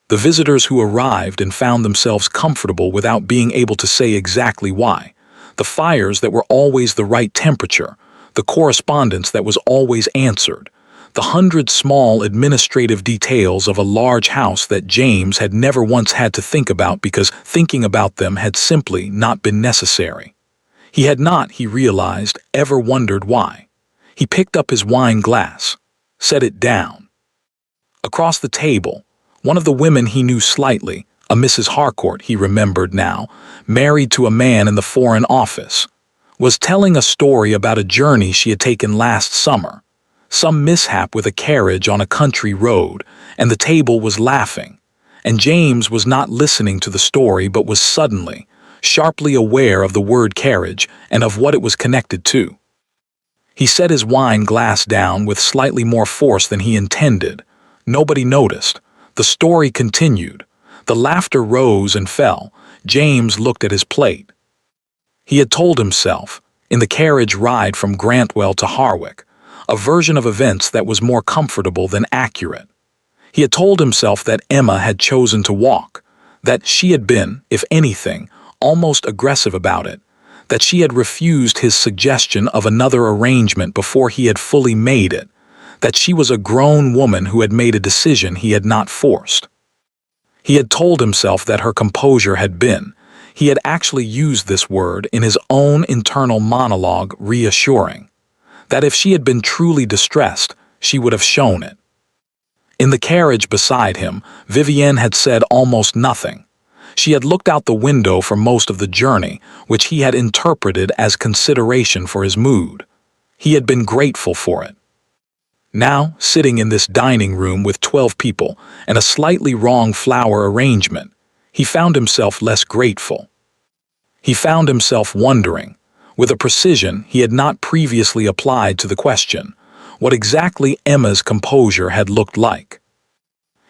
The visitors who arrived and found themselves comfortable without being able to say exactly why. The fires that were always the right temperature. The correspondence that was always answered. The 100 small administrative details of a large house that James had never once had to think about because thinking about them had simply not been necessary. He had not, he realized, ever wondered why. He picked up his wine glass, set it down. Across the table, one of the women he knew slightly, a Mrs. Harcourt he remembered now, married to a man in the Foreign Office, was telling a story about a journey she had taken last summer, some mishap with a carriage on a country road, and the table was laughing, and James was not listening to the story but was suddenly, sharply aware of the word carriage and of what it was connected to. He set his wine glass down with slightly more force than he intended. Nobody noticed. The story continued. The laughter rose and fell. James looked at his plate. He had told himself, in the carriage ride from Grantwell to Harwick, a version of events that was more comfortable than accurate. He had told himself that Emma had chosen to walk, that she had been, if anything, almost aggressive about it, that she had refused his suggestion of another arrangement before he had fully made it, that she was a grown woman who had made a decision he had not forced. He had told himself that her composure had been. He had actually used this word in his own internal monologue, reassuring that if she had been truly distressed, she would have shown it. In the carriage beside him, Vivienne had said almost nothing. She had looked out the window for most of the journey, which he had interpreted as consideration for his mood. He had been grateful for it. Now, sitting in this dining room with 12 people and a slightly wrong flower arrangement, he found himself less grateful. He found himself wondering, with a precision he had not previously applied to the question, what exactly Emma's composure had looked like.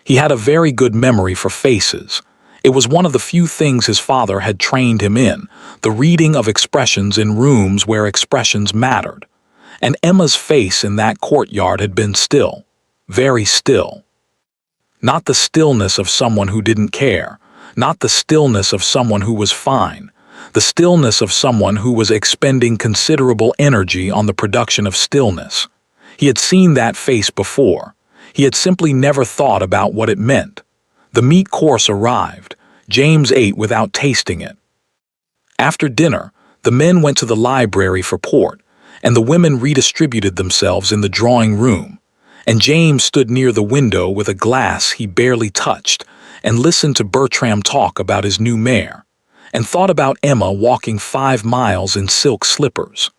He had a very good memory for faces. It was one of the few things his father had trained him in, the reading of expressions in rooms where expressions mattered. And Emma's face in that courtyard had been still, very still. Not the stillness of someone who didn't care, not the stillness of someone who was fine, the stillness of someone who was expending considerable energy on the production of stillness. He had seen that face before. He had simply never thought about what it meant. The meat course arrived. James ate without tasting it. After dinner, the men went to the library for port, and the women redistributed themselves in the drawing room, and James stood near the window with a glass he barely touched, and listened to Bertram talk about his new mare, and thought about Emma walking 5 miles in silk slippers.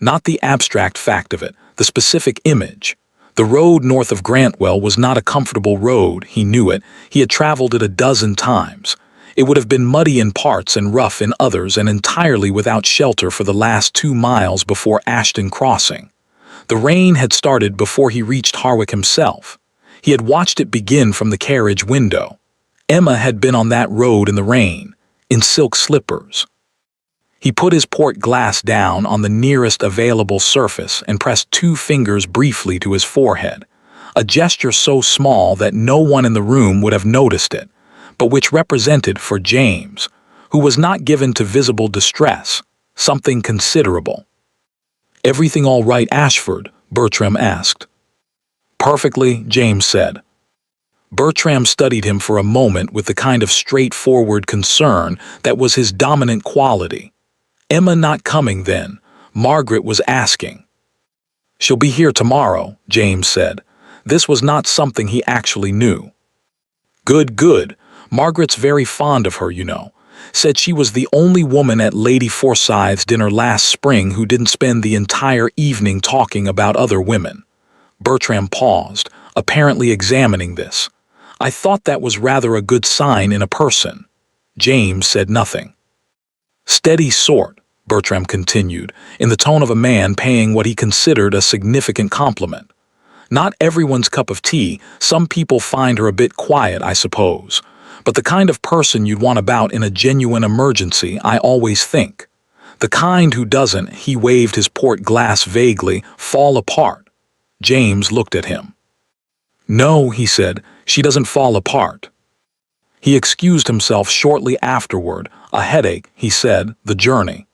Not the abstract fact of it, the specific image. The road north of Grantwell was not a comfortable road, he knew it. He had traveled it a dozen times. It would have been muddy in parts and rough in others, and entirely without shelter for the last 2 miles before Ashton Crossing. The rain had started before he reached Harwick himself. He had watched it begin from the carriage window. Emma had been on that road in the rain, in silk slippers. He put his port glass down on the nearest available surface and pressed 2 fingers briefly to his forehead, a gesture so small that no one in the room would have noticed it, but which represented for James, who was not given to visible distress, something considerable. "Everything all right, Ashford?" Bertram asked. "Perfectly," James said. Bertram studied him for a moment with the kind of straightforward concern that was his dominant quality. Emma not coming then, Margaret was asking. "She'll be here tomorrow," James said. This was not something he actually knew. "Good, good. Margaret's very fond of her, you know. Said she was the only woman at Lady Forsyth's dinner last spring who didn't spend the entire evening talking about other women." Bertram paused, apparently examining this. "I thought that was rather a good sign in a person." James said nothing. "Steady sort," Bertram continued, in the tone of a man paying what he considered a significant compliment. "Not everyone's cup of tea. Some people find her a bit quiet, I suppose. But the kind of person you'd want about in a genuine emergency, I always think. The kind who doesn't," he waved his port glass vaguely, "fall apart." James looked at him. "No," he said, "she doesn't fall apart." He excused himself shortly afterward. "A headache," he said, "the journey."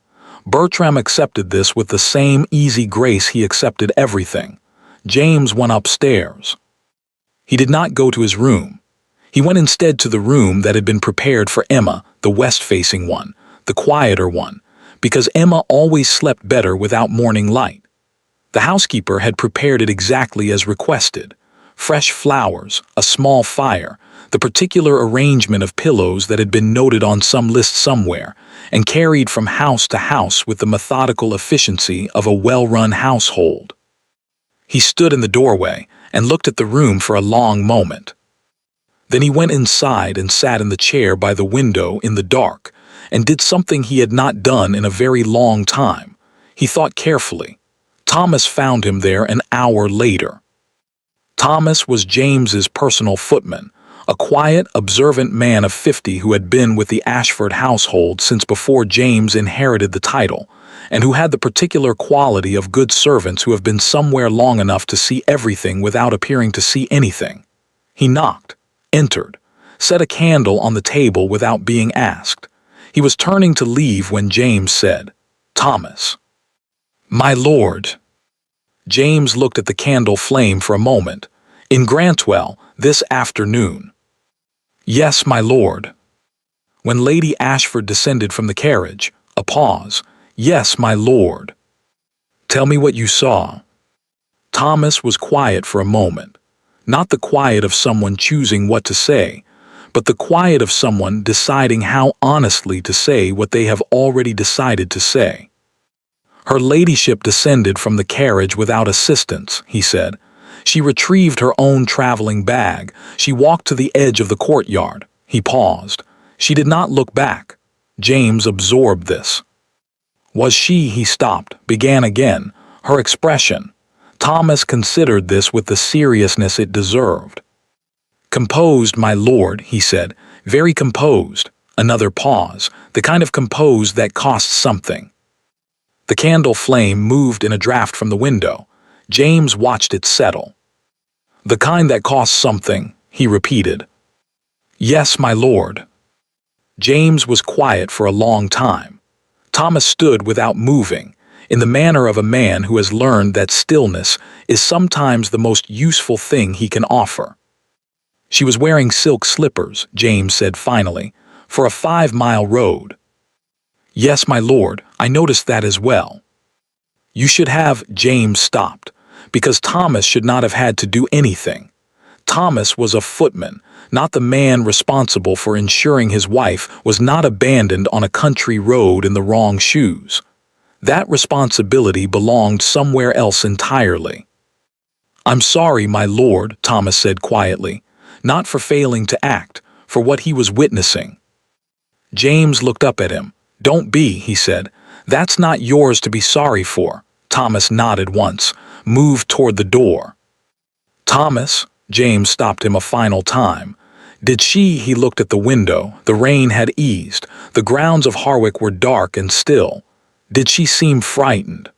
Bertram accepted this with the same easy grace he accepted everything. James went upstairs. He did not go to his room. He went instead to the room that had been prepared for Emma, the west-facing one, the quieter one, because Emma always slept better without morning light. The housekeeper had prepared it exactly as requested. Fresh flowers, a small fire, the particular arrangement of pillows that had been noted on some list somewhere, and carried from house to house with the methodical efficiency of a well-run household. He stood in the doorway and looked at the room for a long moment. Then he went inside and sat in the chair by the window in the dark, and did something he had not done in a very long time. He thought carefully. Thomas found him there an hour later. Thomas was James's personal footman, a quiet, observant man of 50 who had been with the Ashford household since before James inherited the title, and who had the particular quality of good servants who have been somewhere long enough to see everything without appearing to see anything. He knocked, entered, set a candle on the table without being asked. He was turning to leave when James said, "Thomas." "My lord." James looked at the candle flame for a moment. "In Grantwell, this afternoon." Yes, my lord. When Lady Ashford descended from the carriage, a pause. Yes, my lord. Tell me what you saw. Thomas was quiet for a moment. Not the quiet of someone choosing what to say, but the quiet of someone deciding how honestly to say what they have already decided to say. Her ladyship descended from the carriage without assistance, he said. She retrieved her own traveling bag. She walked to the edge of the courtyard. He paused. She did not look back. James absorbed this. Was she, he stopped, began again, her expression. Thomas considered this with the seriousness it deserved. Composed, my lord, he said, very composed. Another pause, the kind of composed that costs something. The candle flame moved in a draft from the window. James watched it settle. The kind that costs something, he repeated. Yes, my lord. James was quiet for a long time. Thomas stood without moving, in the manner of a man who has learned that stillness is sometimes the most useful thing he can offer. She was wearing silk slippers, James said finally, for a 5-mile road. Yes, my lord, I noticed that as well. You should have, James stopped, because Thomas should not have had to do anything. Thomas was a footman, not the man responsible for ensuring his wife was not abandoned on a country road in the wrong shoes. That responsibility belonged somewhere else entirely. I'm sorry, my lord, Thomas said quietly, not for failing to act, for what he was witnessing. James looked up at him. Don't be, he said. That's not yours to be sorry for. Thomas nodded once, moved toward the door. Thomas, James stopped him a final time. Did she, he looked at the window, the rain had eased, the grounds of Harwick were dark and still. Did she seem frightened?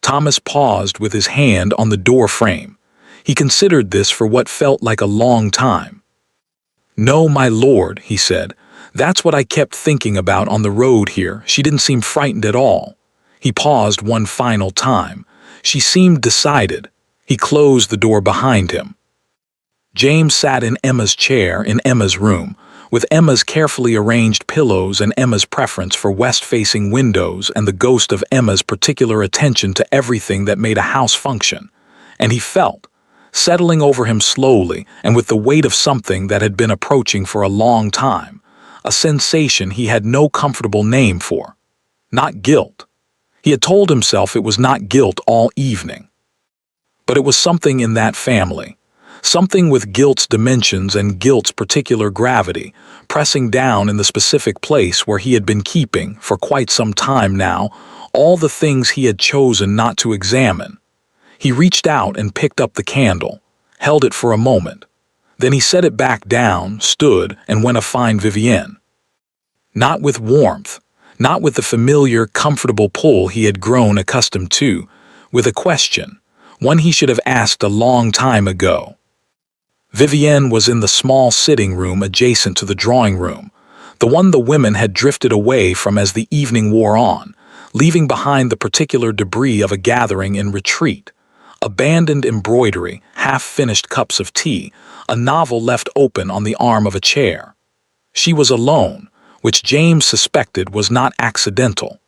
Thomas paused with his hand on the door frame. He considered this for what felt like a long time. No, my lord, he said. That's what I kept thinking about on the road here. She didn't seem frightened at all. He paused one final time. She seemed decided. He closed the door behind him. James sat in Emma's chair in Emma's room, with Emma's carefully arranged pillows and Emma's preference for west-facing windows and the ghost of Emma's particular attention to everything that made a house function. And he felt, settling over him slowly and with the weight of something that had been approaching for a long time, a sensation he had no comfortable name for. Not guilt. He had told himself it was not guilt all evening. But it was something in that family. Something with guilt's dimensions and guilt's particular gravity, pressing down in the specific place where he had been keeping, for quite some time now, all the things he had chosen not to examine. He reached out and picked up the candle, held it for a moment. Then he set it back down, stood, and went to find Vivienne. Not with warmth, not with the familiar, comfortable pull he had grown accustomed to, with a question, one he should have asked a long time ago. Vivienne was in the small sitting room adjacent to the drawing room, the one the women had drifted away from as the evening wore on, leaving behind the particular debris of a gathering in retreat, abandoned embroidery, half-finished cups of tea, a novel left open on the arm of a chair. She was alone, which James suspected was not accidental.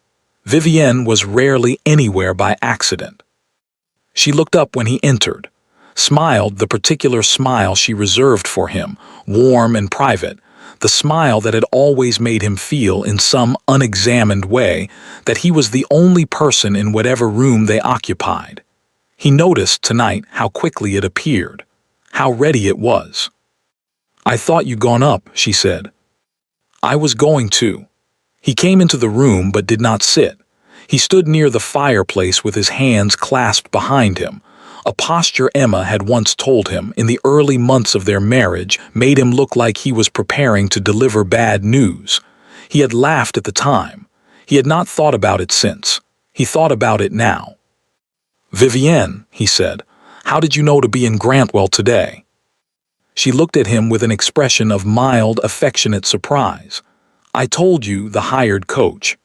Vivienne was rarely anywhere by accident. She looked up when he entered, smiled the particular smile she reserved for him, warm and private, the smile that had always made him feel in some unexamined way that he was the only person in whatever room they occupied. He noticed tonight how quickly it appeared, how ready it was. I thought you'd gone up, she said. I was going to. He came into the room but did not sit. He stood near the fireplace with his hands clasped behind him, a posture Emma had once told him in the early months of their marriage made him look like he was preparing to deliver bad news. He had laughed at the time. He had not thought about it since. He thought about it now. Vivienne, he said, how did you know to be in Grantwell today? She looked at him with an expression of mild, affectionate surprise. I told you, the hired coach.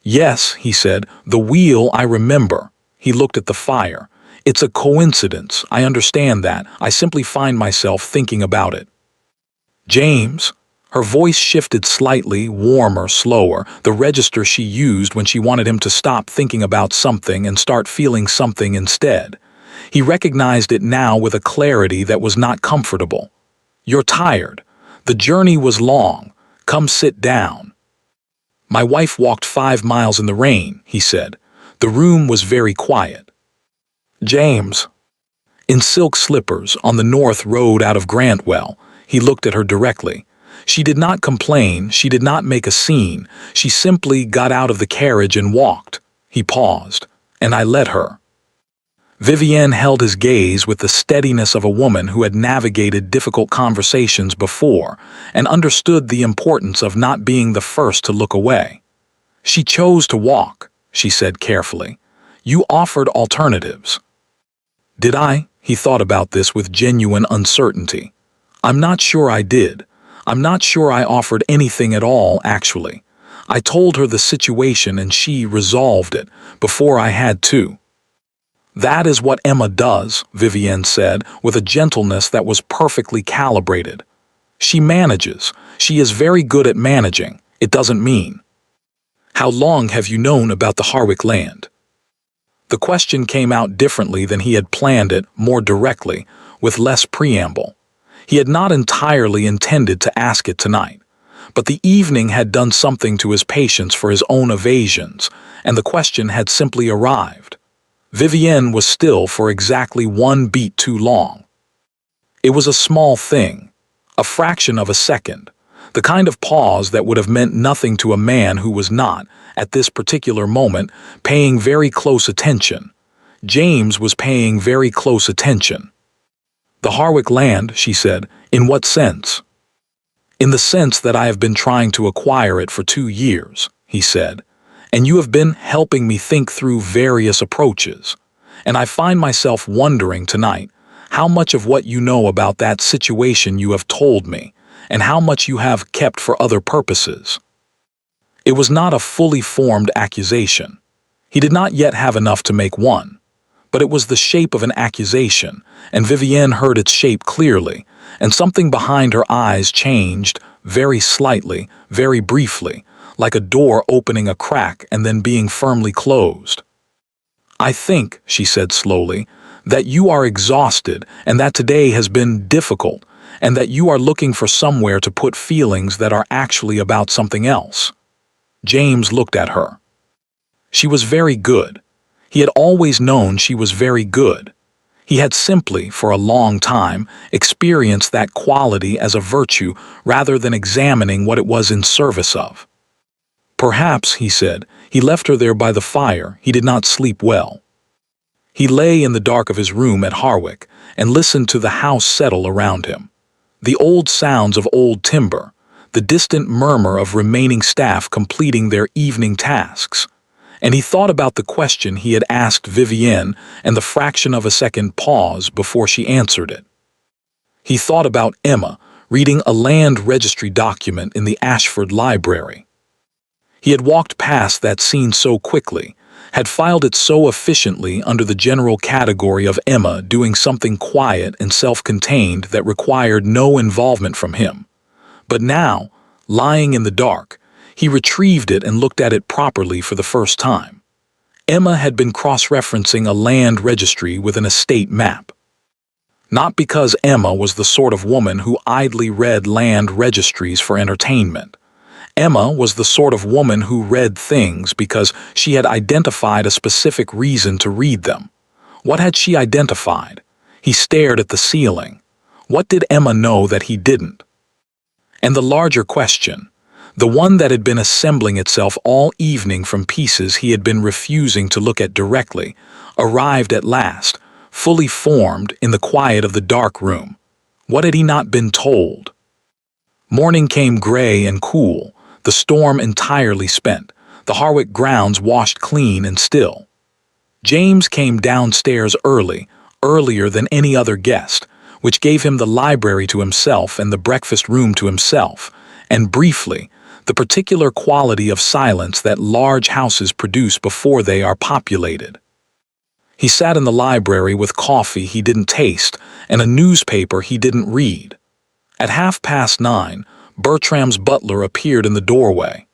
Yes, he said, the wheel I remember. He looked at the fire. It's a coincidence, I understand that. I simply find myself thinking about it. James. Her voice shifted slightly, warmer, slower, the register she used when she wanted him to stop thinking about something and start feeling something instead. He recognized it now with a clarity that was not comfortable. "You're tired. The journey was long. Come sit down." "My wife walked 5 miles in the rain," he said. The room was very quiet. "James." In silk slippers, on the north road out of Grantwell, he looked at her directly. She did not complain, she did not make a scene, she simply got out of the carriage and walked. He paused, and I let her. Vivienne held his gaze with the steadiness of a woman who had navigated difficult conversations before and understood the importance of not being the first to look away. "She chose to walk," she said carefully. "You offered alternatives." "Did I?" He thought about this with genuine uncertainty. "I'm not sure I did. I'm not sure I offered anything at all, actually. I told her the situation and she resolved it before I had to." "That is what Emma does," Vivienne said, with a gentleness that was perfectly calibrated. "She manages. She is very good at managing. It doesn't mean." "How long have you known about the Harwick land?" The question came out differently than he had planned it, more directly, with less preamble. He had not entirely intended to ask it tonight, but the evening had done something to his patience for his own evasions, and the question had simply arrived. Vivienne was still for exactly 1 beat too long. It was a small thing, a fraction of a second, the kind of pause that would have meant nothing to a man who was not, at this particular moment, paying very close attention. James was paying very close attention. "The Harwick land," she said. "In what sense?" "In the sense that I have been trying to acquire it for 2 years," he said, "and you have been helping me think through various approaches. And I find myself wondering tonight how much of what you know about that situation you have told me, and how much you have kept for other purposes." It was not a fully formed accusation. He did not yet have enough to make one. But it was the shape of an accusation, and Vivienne heard its shape clearly, and something behind her eyes changed, very slightly, very briefly, like a door opening a crack and then being firmly closed. "I think," she said slowly, "that you are exhausted and that today has been difficult, and that you are looking for somewhere to put feelings that are actually about something else." James looked at her. She was very good. He had always known she was very good. He had simply, for a long time, experienced that quality as a virtue rather than examining what it was in service of. "Perhaps," he said, "he left her there by the fire. He did not sleep well." He lay in the dark of his room at Harwick and listened to the house settle around him. The old sounds of old timber, the distant murmur of remaining staff completing their evening tasks. And he thought about the question he had asked Vivienne and the fraction of a second pause before she answered it. He thought about Emma reading a land registry document in the Ashford Library. He had walked past that scene so quickly, had filed it so efficiently under the general category of Emma doing something quiet and self-contained that required no involvement from him. But now, lying in the dark, he retrieved it and looked at it properly for the first time. Emma had been cross-referencing a land registry with an estate map. Not because Emma was the sort of woman who idly read land registries for entertainment. Emma was the sort of woman who read things because she had identified a specific reason to read them. What had she identified? He stared at the ceiling. What did Emma know that he didn't? And the larger question, the one that had been assembling itself all evening from pieces he had been refusing to look at directly, arrived at last, fully formed in the quiet of the dark room. What had he not been told? Morning came gray and cool, the storm entirely spent, the Harwick grounds washed clean and still. James came downstairs early, earlier than any other guest, which gave him the library to himself and the breakfast room to himself, and briefly, the particular quality of silence that large houses produce before they are populated. He sat in the library with coffee he didn't taste and a newspaper he didn't read. At 9:30, Bertram's butler appeared in the doorway.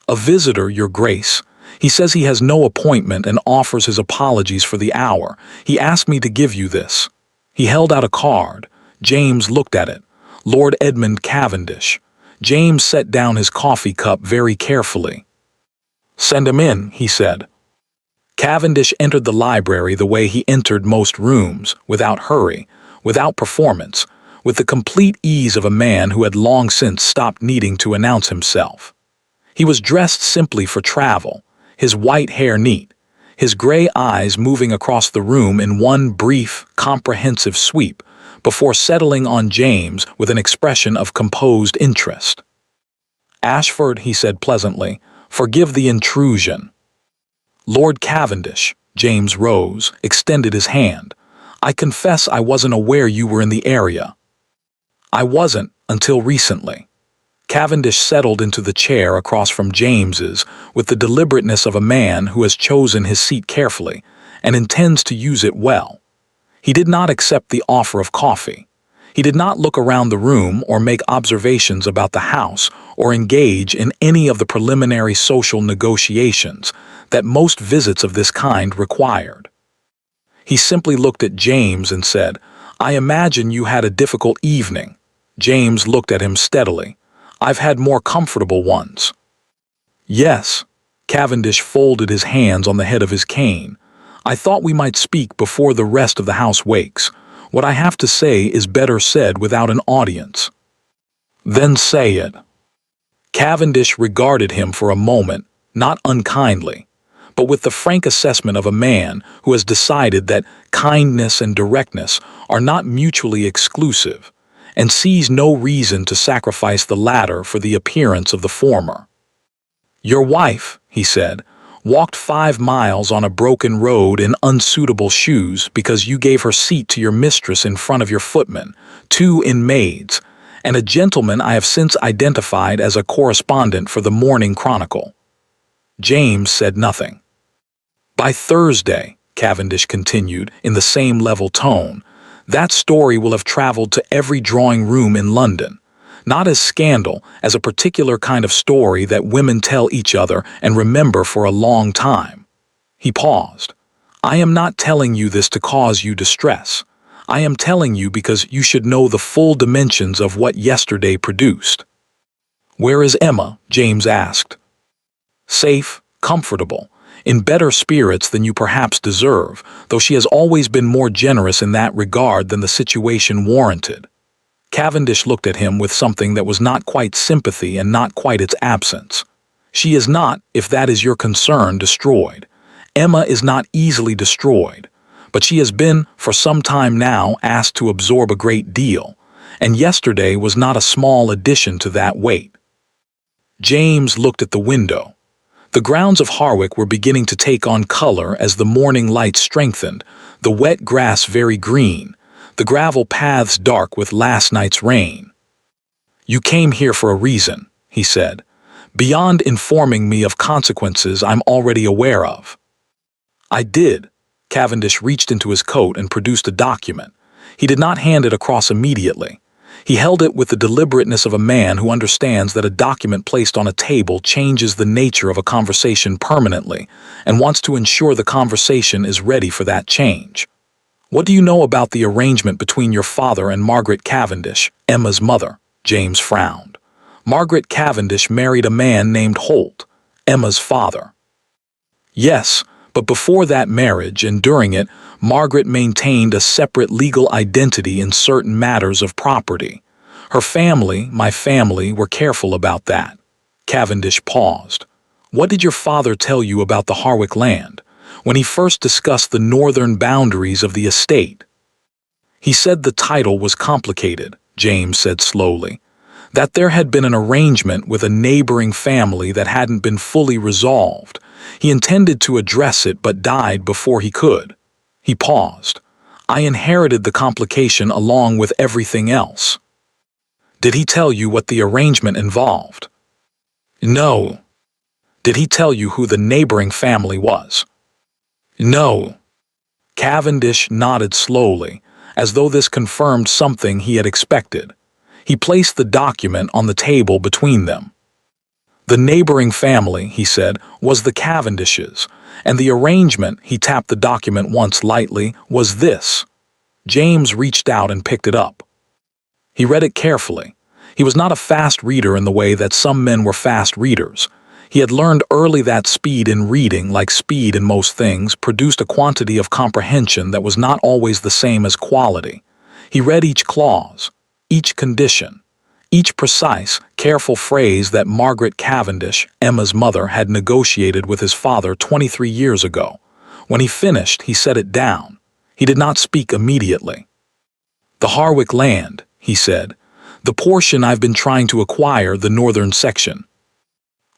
"A visitor, Your Grace. He says he has no appointment and offers his apologies for the hour. He asked me to give you this." He held out a card. James looked at it. Lord Edmund Cavendish. James set down his coffee cup very carefully. "Send him in," he said. Cavendish entered the library the way he entered most rooms, without hurry, without performance, with the complete ease of a man who had long since stopped needing to announce himself. He was dressed simply for travel, his white hair neat, his gray eyes moving across the room in one brief, comprehensive sweep, before settling on James with an expression of composed interest. "Ashford," he said pleasantly, "forgive the intrusion." "Lord Cavendish," James rose, extended his hand. "I confess I wasn't aware you were in the area." "I wasn't until recently." Cavendish settled into the chair across from James's with the deliberateness of a man who has chosen his seat carefully and intends to use it well. He did not accept the offer of coffee. He did not look around the room or make observations about the house or engage in any of the preliminary social negotiations that most visits of this kind required. He simply looked at James and said, "I imagine you had a difficult evening." James looked at him steadily. "I've had more comfortable ones." "Yes." Cavendish folded his hands on the head of his cane. "I thought we might speak before the rest of the house wakes. What I have to say is better said without an audience." "Then say it." Cavendish regarded him for a moment, not unkindly, but with the frank assessment of a man who has decided that kindness and directness are not mutually exclusive, and sees no reason to sacrifice the latter for the appearance of the former. "Your wife," he said, "walked 5 miles on a broken road in unsuitable shoes because you gave her seat to your mistress in front of your footman, 2 in maids, and a gentleman I have since identified as a correspondent for the Morning Chronicle." James said nothing. "By Thursday," Cavendish continued in the same level tone, "that story will have traveled to every drawing room in London, not as scandal, as a particular kind of story that women tell each other and remember for a long time." He paused. "I am not telling you this to cause you distress. I am telling you because you should know the full dimensions of what yesterday produced." "Where is Emma?" James asked. "Safe, comfortable, in better spirits than you perhaps deserve, though she has always been more generous in that regard than the situation warranted." Cavendish looked at him with something that was not quite sympathy and not quite its absence. "She is not, if that is your concern, destroyed. Emma is not easily destroyed, but she has been, for some time now, asked to absorb a great deal, and yesterday was not a small addition to that weight." James looked at the window. The grounds of Harwick were beginning to take on color as the morning light strengthened, the wet grass very green, the gravel paths dark with last night's rain. "You came here for a reason," he said, "beyond informing me of consequences I'm already aware of." "I did." Cavendish reached into his coat and produced a document. He did not hand it across immediately. He held it with the deliberateness of a man who understands that a document placed on a table changes the nature of a conversation permanently and wants to ensure the conversation is ready for that change. "What do you know about the arrangement between your father and Margaret Cavendish, Emma's mother?" James frowned. "Margaret Cavendish married a man named Holt, Emma's father." "Yes, but before that marriage and during it, Margaret maintained a separate legal identity in certain matters of property. Her family, my family, were careful about that." Cavendish paused. "What did your father tell you about the Harwick land, when he first discussed the northern boundaries of the estate?" "He said the title was complicated," James said slowly, "that there had been an arrangement with a neighboring family that hadn't been fully resolved. He intended to address it but died before he could." He paused. "I inherited the complication along with everything else." "Did he tell you what the arrangement involved?" "No." "Did he tell you who the neighboring family was?" "No." Cavendish nodded slowly, as though this confirmed something he had expected. He placed the document on the table between them. The neighboring family, he said, was the Cavendishes, and the arrangement, he tapped the document once lightly, was this. James reached out and picked it up. He read it carefully. He was not a fast reader in the way that some men were fast readers. He had learned early that speed in reading, like speed in most things, produced a quantity of comprehension that was not always the same as quality. He read each clause, each condition, each precise, careful phrase that Margaret Cavendish, Emma's mother, had negotiated with his father 23 years ago. When he finished, he set it down. He did not speak immediately. "The Harwick land," he said, "the portion I've been trying to acquire, the northern section,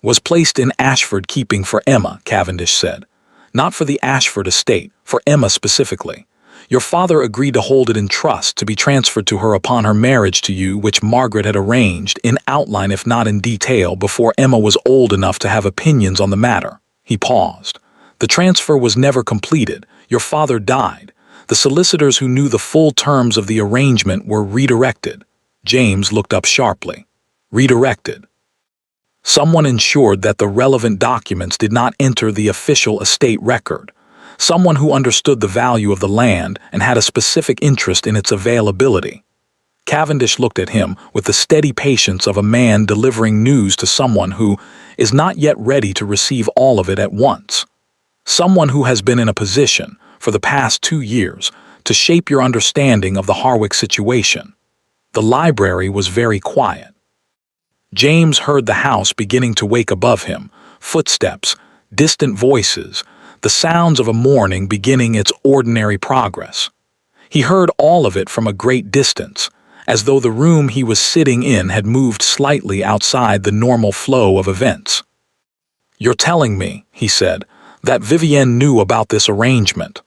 was placed in Ashford keeping for Emma," Cavendish said. "Not for the Ashford estate, for Emma specifically. Your father agreed to hold it in trust to be transferred to her upon her marriage to you, which Margaret had arranged, in outline if not in detail, before Emma was old enough to have opinions on the matter." He paused. "The transfer was never completed. Your father died. The solicitors who knew the full terms of the arrangement were redirected." James looked up sharply. "Redirected?" "Someone ensured that the relevant documents did not enter the official estate record. Someone who understood the value of the land and had a specific interest in its availability." Cavendish looked at him with the steady patience of a man delivering news to someone who is not yet ready to receive all of it at once. "Someone who has been in a position, for the past 2 years, to shape your understanding of the Harwick situation." The library was very quiet. James heard the house beginning to wake above him, footsteps, distant voices, the sounds of a morning beginning its ordinary progress. He heard all of it from a great distance, as though the room he was sitting in had moved slightly outside the normal flow of events. "You're telling me," he said, "that Vivienne knew about this arrangement."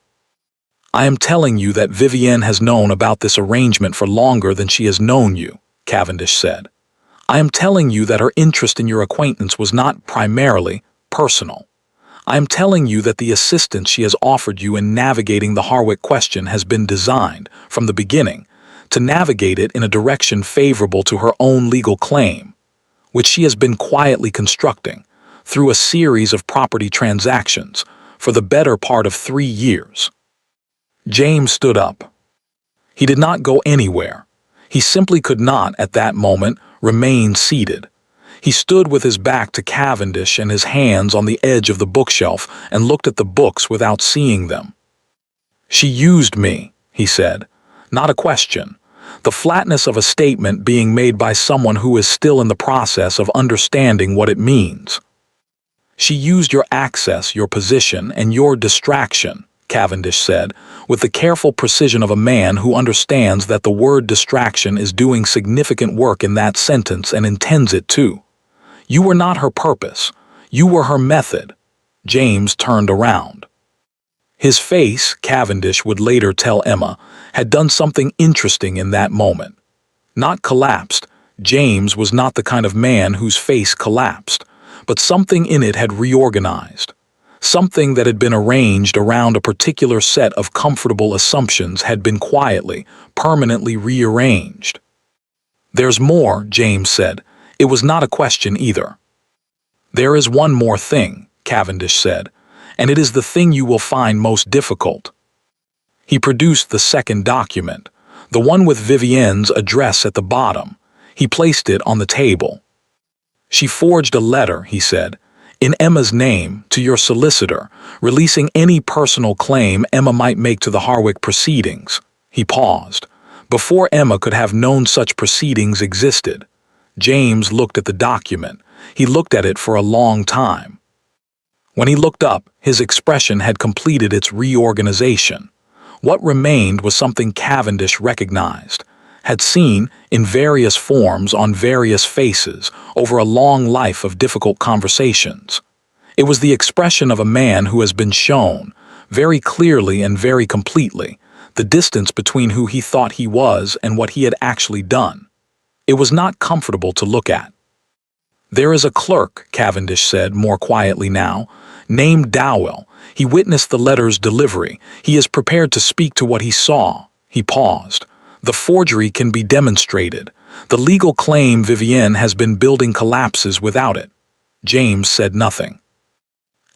"I am telling you that Vivienne has known about this arrangement for longer than she has known you," Cavendish said. "I am telling you that her interest in your acquaintance was not primarily personal. I am telling you that the assistance she has offered you in navigating the Harwick question has been designed, from the beginning, to navigate it in a direction favorable to her own legal claim, which she has been quietly constructing, through a series of property transactions, for the better part of 3 years. James stood up. He did not go anywhere. He simply could not, at that moment, remain seated. He stood with his back to Cavendish and his hands on the edge of the bookshelf and looked at the books without seeing them. "She used me," he said. "Not a question. The flatness of a statement being made by someone who is still in the process of understanding what it means. She used your access, your position, and your distraction," Cavendish said, with the careful precision of a man who understands that the word distraction is doing significant work in that sentence and intends it to. "You were not her purpose. You were her method." James turned around. His face, Cavendish would later tell Emma, had done something interesting in that moment. Not collapsed. James was not the kind of man whose face collapsed, but something in it had reorganized. Something that had been arranged around a particular set of comfortable assumptions had been quietly, permanently rearranged. "There's more," James said. "It was not a question either." "There is one more thing," Cavendish said, "and it is the thing you will find most difficult." He produced the second document, the one with Vivienne's address at the bottom. He placed it on the table. "She forged a letter," he said, "in Emma's name, to your solicitor, releasing any personal claim Emma might make to the Harwick proceedings." He paused. "Before Emma could have known such proceedings existed." James looked at the document. He looked at it for a long time. When he looked up, his expression had completed its reorganization. What remained was something Cavendish recognized, had seen in various forms on various faces over a long life of difficult conversations. It was the expression of a man who has been shown, very clearly and very completely, the distance between who he thought he was and what he had actually done. It was not comfortable to look at. "There is a clerk," Cavendish said more quietly now, "named Dowell. He witnessed the letter's delivery. He is prepared to speak to what he saw." He paused. "The forgery can be demonstrated. The legal claim Vivienne has been building collapses without it. James said nothing.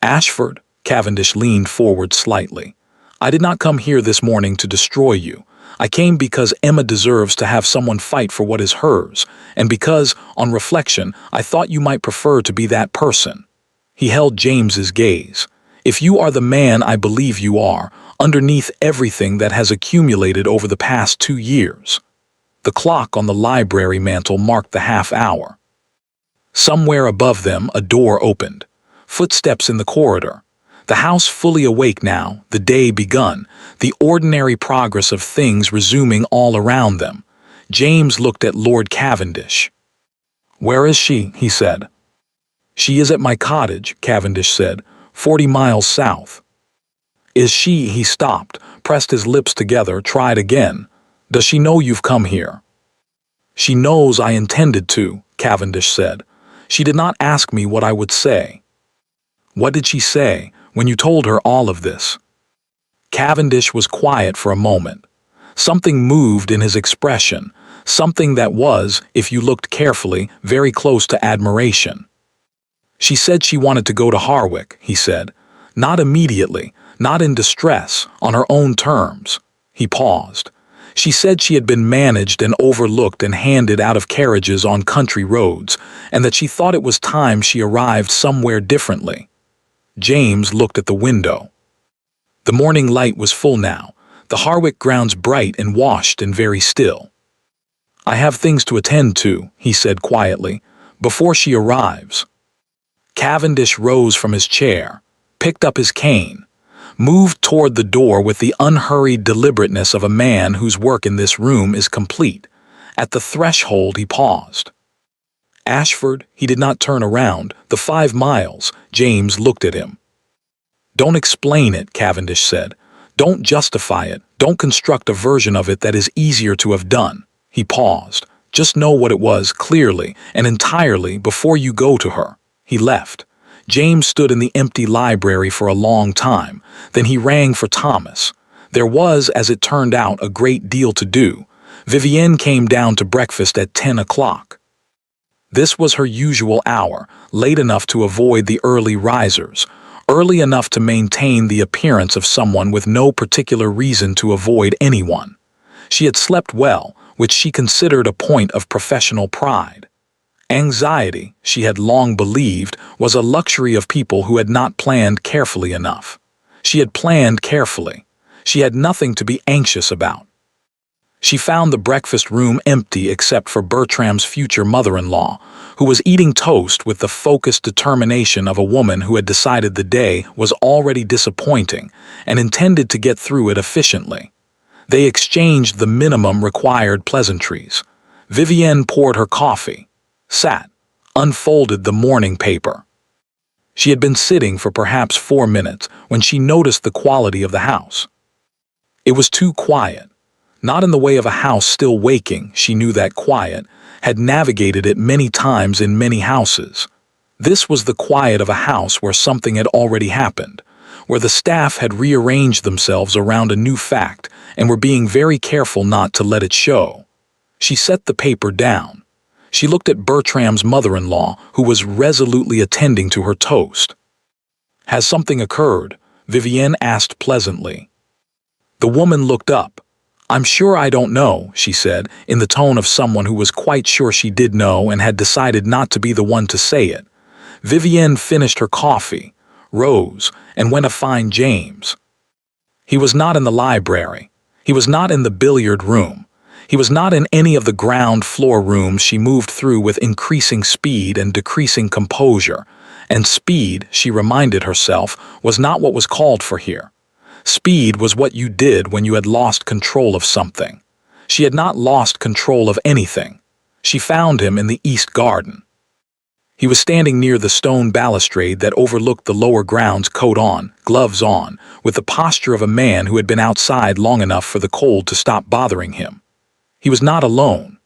Ashford, Cavendish leaned forward slightly. I did not come here this morning to destroy you. I came because Emma deserves to have someone fight for what is hers, and because, on reflection, I thought you might prefer to be that person. He held James's gaze. If you are the man I believe you are, underneath everything that has accumulated over the past 2 years. The clock on the library mantel marked the half hour. Somewhere above them, a door opened. Footsteps in the corridor. The house fully awake now, the day begun, the ordinary progress of things resuming all around them. James looked at Lord Cavendish. Where is she? He said. She is at my cottage, Cavendish said, 40 miles south. Is she? He stopped, pressed his lips together, tried again. Does she know you've come here? She knows I intended to, Cavendish said. She did not ask me what I would say. What did she say when you told her all of this? Cavendish was quiet for a moment. Something moved in his expression, something that was, if you looked carefully, very close to admiration. She said she wanted to go to Harwick, he said. Not immediately, not in distress, on her own terms. He paused. She said she had been managed and overlooked and handed out of carriages on country roads, and that she thought it was time she arrived somewhere differently. James looked at the window. The morning light was full now, the Harwick grounds bright and washed and very still. I have things to attend to, he said quietly, before she arrives. Cavendish rose from his chair, picked up his cane, moved toward the door with the unhurried deliberateness of a man whose work in this room is complete. At the threshold he paused. Ashford, he did not turn around. The 5 miles, James looked at him. Don't explain it, Cavendish said. Don't justify it. Don't construct a version of it that is easier to have done. He paused. Just know what it was clearly and entirely before you go to her. He left. James stood in the empty library for a long time. Then he rang for Thomas. There was, as it turned out, a great deal to do. Vivienne came down to breakfast at 10 o'clock. This was her usual hour, late enough to avoid the early risers, early enough to maintain the appearance of someone with no particular reason to avoid anyone. She had slept well, which she considered a point of professional pride. Anxiety, she had long believed, was a luxury of people who had not planned carefully enough. She had planned carefully. She had nothing to be anxious about. She found the breakfast room empty except for Bertram's future mother-in-law, who was eating toast with the focused determination of a woman who had decided the day was already disappointing and intended to get through it efficiently. They exchanged the minimum required pleasantries. Vivienne poured her coffee, sat, unfolded the morning paper. She had been sitting for perhaps 4 minutes when she noticed the quality of the house. It was too quiet. Not in the way of a house still waking, she knew that quiet, had navigated it many times in many houses. This was the quiet of a house where something had already happened, where the staff had rearranged themselves around a new fact and were being very careful not to let it show. She set the paper down. She looked at Bertram's mother-in-law, who was resolutely attending to her toast. Has something occurred? Vivienne asked pleasantly. The woman looked up. I'm sure I don't know, she said, in the tone of someone who was quite sure she did know and had decided not to be the one to say it. Vivienne finished her coffee, rose, and went to find James. He was not in the library. He was not in the billiard room. He was not in any of the ground floor rooms she moved through with increasing speed and decreasing composure. And speed, she reminded herself, was not what was called for here. Speed was what you did when you had lost control of something. She had not lost control of anything. She found him in the east garden. He was standing near the stone balustrade that overlooked the lower grounds, coat on, gloves on, with the posture of a man who had been outside long enough for the cold to stop bothering him. He was not alone.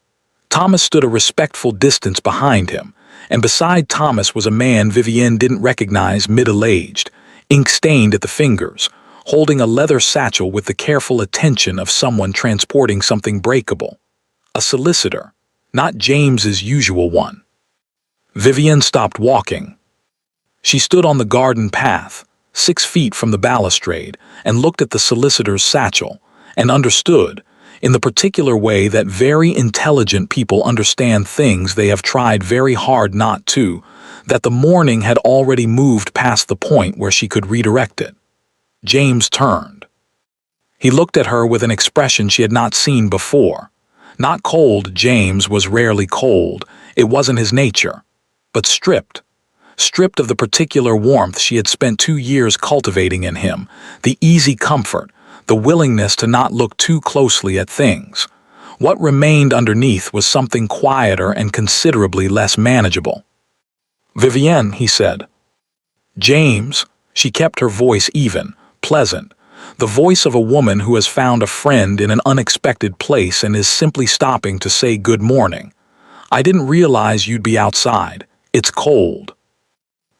Thomas stood a respectful distance behind him, and beside Thomas was a man Vivienne didn't recognize, middle-aged, ink-stained at the fingers, holding a leather satchel with the careful attention of someone transporting something breakable. A solicitor. not James's usual one. Vivienne stopped walking. She stood on the garden path, 6 feet from the balustrade, and looked at the solicitor's satchel, and understood, in the particular way that very intelligent people understand things they have tried very hard not to, that the morning had already moved past the point where she could redirect it. James turned. He looked at her with an expression she had not seen before. Not cold. James was rarely cold. It wasn't his nature. But stripped of the particular warmth she had spent 2 years cultivating in him, the easy comfort, the willingness to not look too closely at things. What remained underneath was something quieter and considerably less manageable. "Vivienne," he said. "James," she kept her voice even, pleasant, the voice of a woman who has found a friend in an unexpected place and is simply stopping to say good morning. "I didn't realize you'd be outside. It's cold."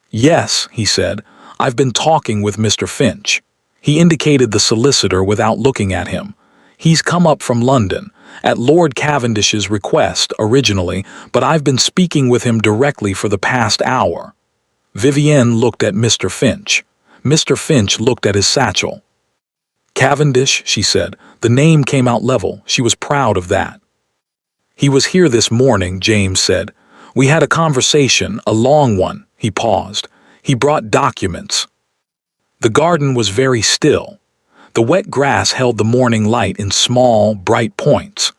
"Yes," he said, "I've been talking with Mr. Finch." He indicated the solicitor without looking at him. "He's come up from London, at Lord Cavendish's request originally, but I've been speaking with him directly for the past hour." Vivienne looked at Mr. Finch. Mr. Finch looked at his satchel. "Cavendish," she said. The name came out level. She was proud of that. "He was here this morning," James said. "We had a conversation, a long one." He paused. "He brought documents." The garden was very still. The wet grass held the morning light in small, bright points.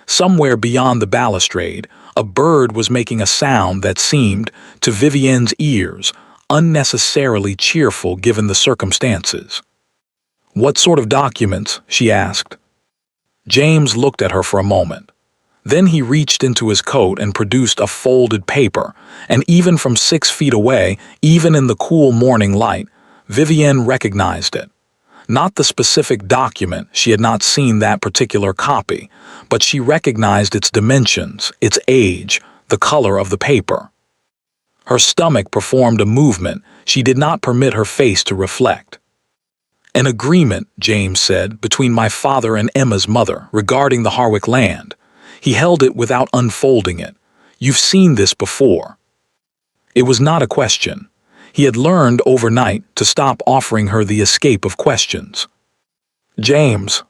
Somewhere beyond the balustrade, a bird was making a sound that seemed, to Vivienne's ears, unnecessarily cheerful given the circumstances. "What sort of documents?" she asked. James looked at her for a moment. Then he reached into his coat and produced a folded paper, and even from 6 feet away, even in the cool morning light, Vivienne recognized it. Not the specific document, she had not seen that particular copy, but she recognized its dimensions, its age, the color of the paper. Her stomach performed a movement she did not permit her face to reflect. "An agreement," James said, "between my father and Emma's mother regarding the Harwick land." He held it without unfolding it. "You've seen this before." It was not a question. He had learned overnight to stop offering her the escape of questions. "James,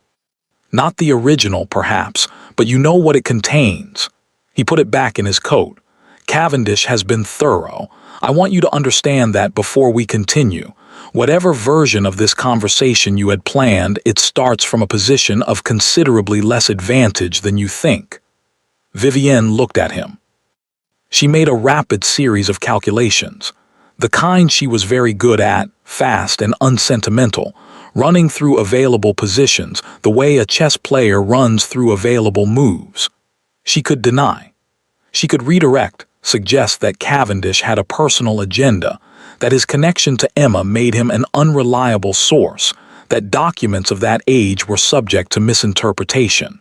not the original, perhaps, but you know what it contains." He put it back in his coat. "Cavendish has been thorough. I want you to understand that before we continue. Whatever version of this conversation you had planned, it starts from a position of considerably less advantage than you think." Vivienne looked at him. She made a rapid series of calculations, the kind she was very good at, fast and unsentimental, running through available positions the way a chess player runs through available moves. She could deny. She could redirect, suggest that Cavendish had a personal agenda, that his connection to Emma made him an unreliable source, that documents of that age were subject to misinterpretation.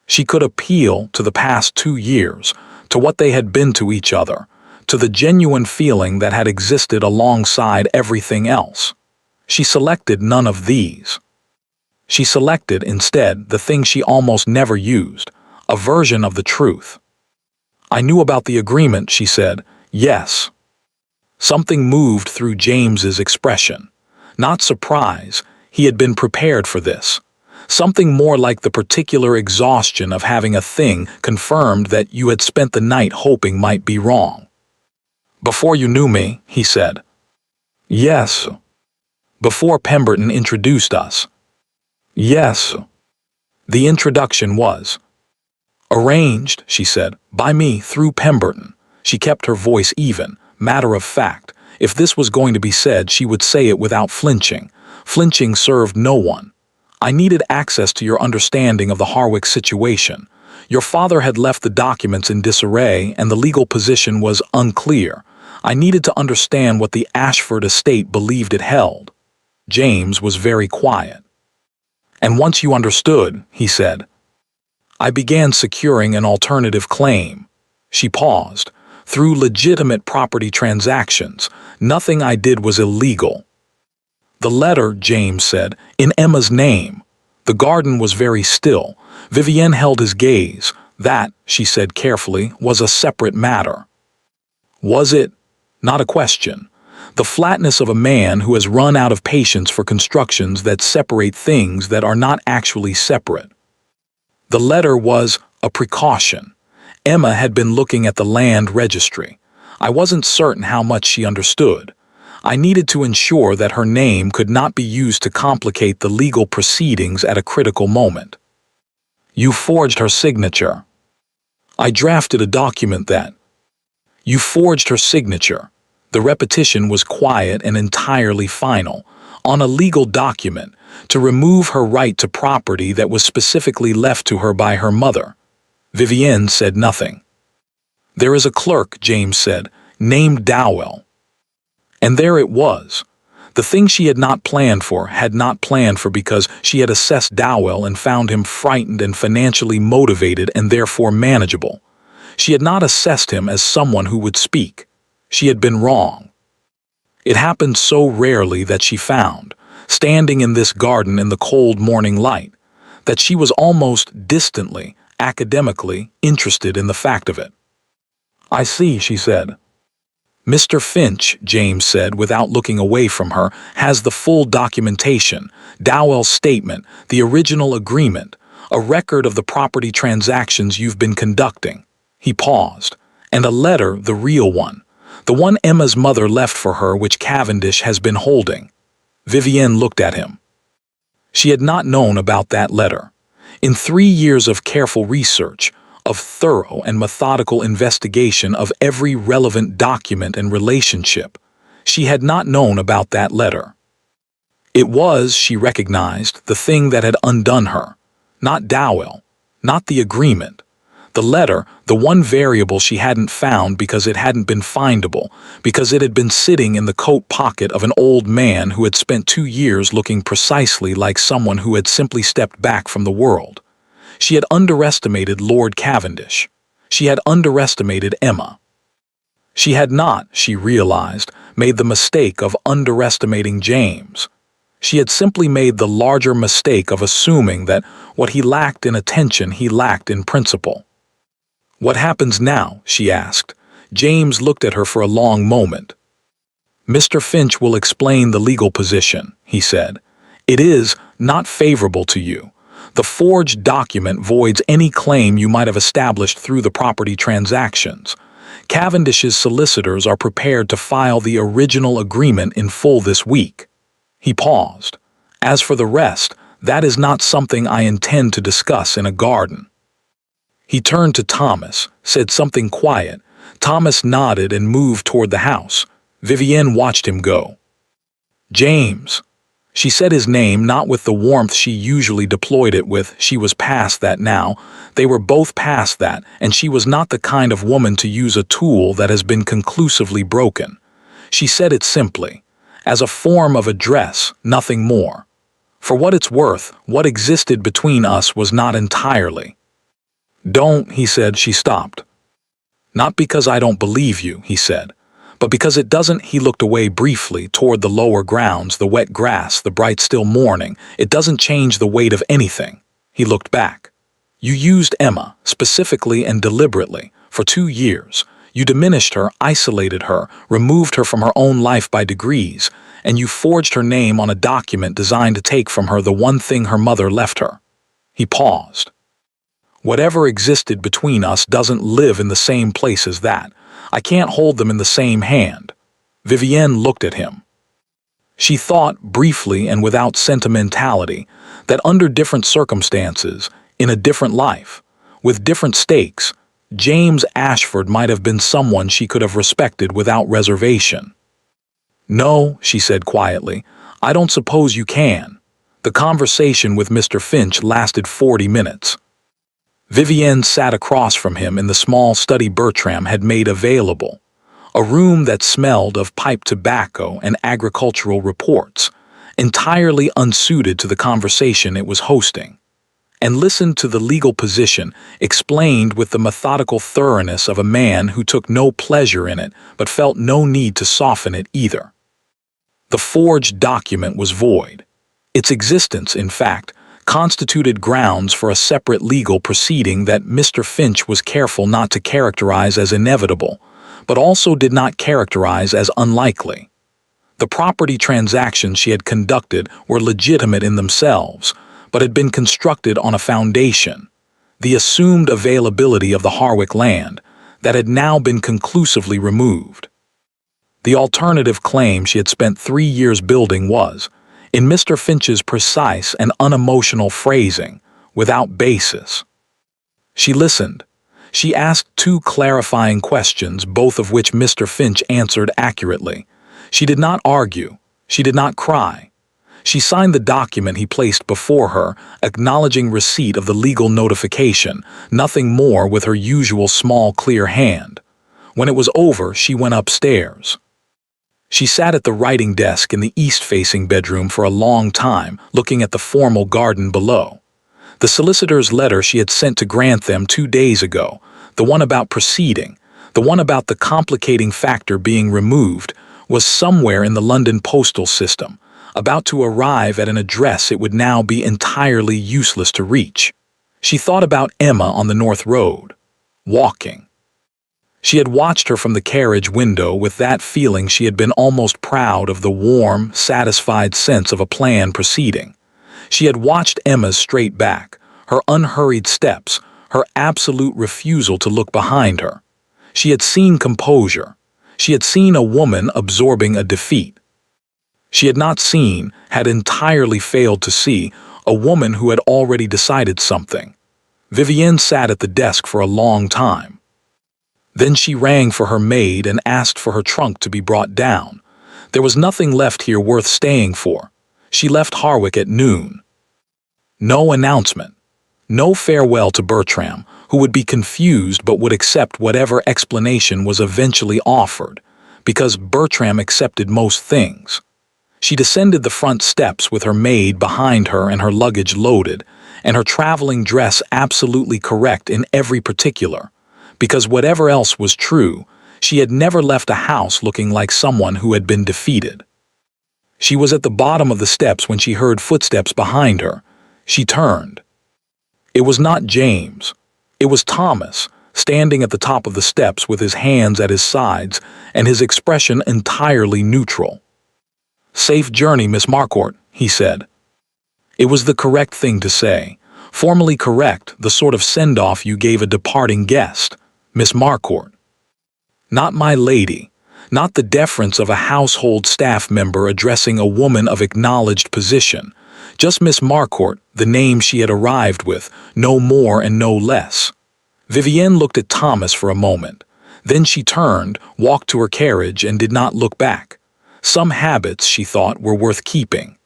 She could appeal to the past 2 years, to what they had been to each other, to the genuine feeling that had existed alongside everything else. She selected none of these. She selected, instead, the thing she almost never used, a version of the truth. "I knew about the agreement," she said. "Yes." Something moved through James's expression. Not surprise, he had been prepared for this. Something more like the particular exhaustion of having a thing confirmed that you had spent the night hoping might be wrong. "Before you knew me," he said. "Yes." "Before Pemberton introduced us." "Yes." The introduction was arranged, she said, by me through Pemberton. She kept her voice even, matter of fact. If this was going to be said, she would say it without flinching. Flinching served no one. "I needed access to your understanding of the Harwick situation. Your father had left the documents in disarray and the legal position was unclear. I needed to understand what the Ashford estate believed it held." James was very quiet. "And once you understood," he said, "I began securing an alternative claim." She paused. "Through legitimate property transactions. Nothing I did was illegal." "The letter," James said, "in Emma's name." The garden was very still. Vivienne held his gaze, That, she said carefully, was a separate matter. Was it? Not a question. The flatness of a man who has run out of patience for constructions that separate things that are not actually separate. The letter was a precaution. Emma had been looking at the land registry. I wasn't certain how much she understood. I needed to ensure that her name could not be used to complicate the legal proceedings at a critical moment. You forged her signature. I drafted a document that. You forged her signature. The repetition was quiet and entirely final, on a legal document, to remove her right to property that was specifically left to her by her mother. Vivienne said nothing. There is a clerk, James said, named Dowell. And there it was. The thing she had not planned for because she had assessed Dowell and found him frightened and financially motivated and therefore manageable. She had not assessed him as someone who would speak. She had been wrong. It happened so rarely that she found, standing in this garden in the cold morning light, that she was almost distantly, academically interested in the fact of it. I see, she said. Mr. Finch, James said without looking away from her, has the full documentation, Dowell's statement, the original agreement, a record of the property transactions you've been conducting. He paused. And a letter, the real one, the one Emma's mother left for her which Cavendish has been holding. Vivienne looked at him. She had not known about that letter. In 3 years of careful research, of thorough and methodical investigation of every relevant document and relationship, she had not known about that letter. It was, she recognized, the thing that had undone her. Not Dowell, not the agreement. The letter, the one variable she hadn't found because it hadn't been findable, because it had been sitting in the coat pocket of an old man who had spent 2 years looking precisely like someone who had simply stepped back from the world. She had underestimated Lord Cavendish. She had underestimated Emma. She had not, she realized, made the mistake of underestimating James. She had simply made the larger mistake of assuming that what he lacked in attention he lacked in principle. What happens now? She asked. James looked at her for a long moment. Mr. Finch will explain the legal position, he said. It is not favorable to you. The forged document voids any claim you might have established through the property transactions. Cavendish's solicitors are prepared to file the original agreement in full this week. He paused. As for the rest, that is not something I intend to discuss in a garden. He turned to Thomas, said something quiet. Thomas nodded and moved toward the house. Vivienne watched him go. James. She said his name not with the warmth she usually deployed it with. She was past that now. They were both past that, and she was not the kind of woman to use a tool that has been conclusively broken. She said it simply, as a form of address, nothing more. For what it's worth, what existed between us was not entirely. Don't, he said. She stopped. Not because I don't believe you, he said. But because it doesn't. He looked away briefly toward the lower grounds, the wet grass, the bright still morning. It doesn't change the weight of anything. He looked back. You used Emma, specifically and deliberately, for 2 years. You diminished her, isolated her, removed her from her own life by degrees, and you forged her name on a document designed to take from her the one thing her mother left her. He paused. Whatever existed between us doesn't live in the same place as that. I can't hold them in the same hand. Vivienne looked at him. She thought, briefly and without sentimentality, that under different circumstances, in a different life, with different stakes, James Ashford might have been someone she could have respected without reservation. No, she said quietly, I don't suppose you can. The conversation with Mr. Finch lasted 40 minutes. Vivienne sat across from him in the small study Bertram had made available, a room that smelled of pipe tobacco and agricultural reports, entirely unsuited to the conversation it was hosting, and listened to the legal position explained with the methodical thoroughness of a man who took no pleasure in it but felt no need to soften it either. The forged document was void. Its existence, in fact, constituted grounds for a separate legal proceeding that Mr. Finch was careful not to characterize as inevitable, but also did not characterize as unlikely. The property transactions she had conducted were legitimate in themselves, but had been constructed on a foundation, the assumed availability of the Harwick land, that had now been conclusively removed. The alternative claim she had spent 3 years building was, in Mr. Finch's precise and unemotional phrasing, without basis. She listened. She asked 2 clarifying questions, both of which Mr. Finch answered accurately. She did not argue. She did not cry. She signed the document he placed before her, acknowledging receipt of the legal notification, nothing more, with her usual small, clear hand. When it was over, she went upstairs. She sat at the writing desk in the east-facing bedroom for a long time, looking at the formal garden below. The solicitor's letter she had sent to Grantham 2 days ago, the one about proceeding, the one about the complicating factor being removed, was somewhere in the London postal system, about to arrive at an address it would now be entirely useless to reach. She thought about Emma on the North Road, walking. She had watched her from the carriage window with that feeling she had been almost proud of, the warm, satisfied sense of a plan proceeding. She had watched Emma's straight back, her unhurried steps, her absolute refusal to look behind her. She had seen composure. She had seen a woman absorbing a defeat. She had not seen, had entirely failed to see, a woman who had already decided something. Vivienne sat at the desk for a long time. Then she rang for her maid and asked for her trunk to be brought down. There was nothing left here worth staying for. She left Harwick at noon. No announcement. No farewell to Bertram, who would be confused but would accept whatever explanation was eventually offered, because Bertram accepted most things. She descended the front steps with her maid behind her and her luggage loaded, and her traveling dress absolutely correct in every particular, because whatever else was true, she had never left a house looking like someone who had been defeated. She was at the bottom of the steps when she heard footsteps behind her. She turned. It was not James. It was Thomas, standing at the top of the steps with his hands at his sides and his expression entirely neutral. "Safe journey, Miss Marcourt," he said. It was the correct thing to say, formally correct, the sort of send-off you gave a departing guest, Miss Marcourt. Not my lady, not the deference of a household staff member addressing a woman of acknowledged position, just Miss Marcourt, the name she had arrived with, no more and no less. Vivienne looked at Thomas for a moment. Then she turned, walked to her carriage, and did not look back. Some habits, she thought, were worth keeping.